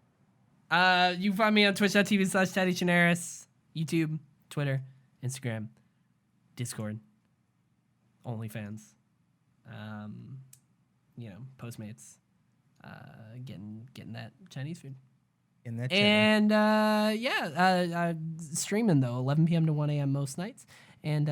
You can find me on twitch.tv/Teddy Chinaris, YouTube, Twitter, Instagram, Discord, OnlyFans, Postmates, getting that Chinese food. In that cheddar. And streaming though, 11 p.m. to 1 a.m. most nights. And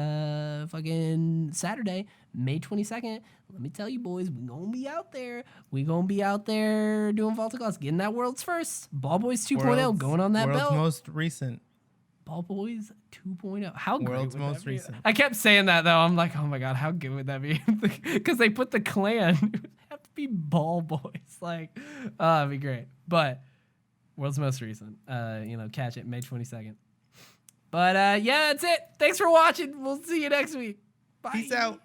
fucking Saturday, May 22nd, let me tell you boys, we gonna be out there. We gonna be out there doing Vault of Glass, getting that World's First. Ball Boys 2.0, going on that World's belt. most recent. Ball Boys 2.0. How great World's would that most be? recent. I kept saying that though. I'm like, oh my god, how good would that be? Because they put the clan. It would have to be Ball Boys. Like, oh, it'd be great. But world's most recent. Catch it May 22nd. But yeah, that's it. Thanks for watching. We'll see you next week. Bye. Peace out.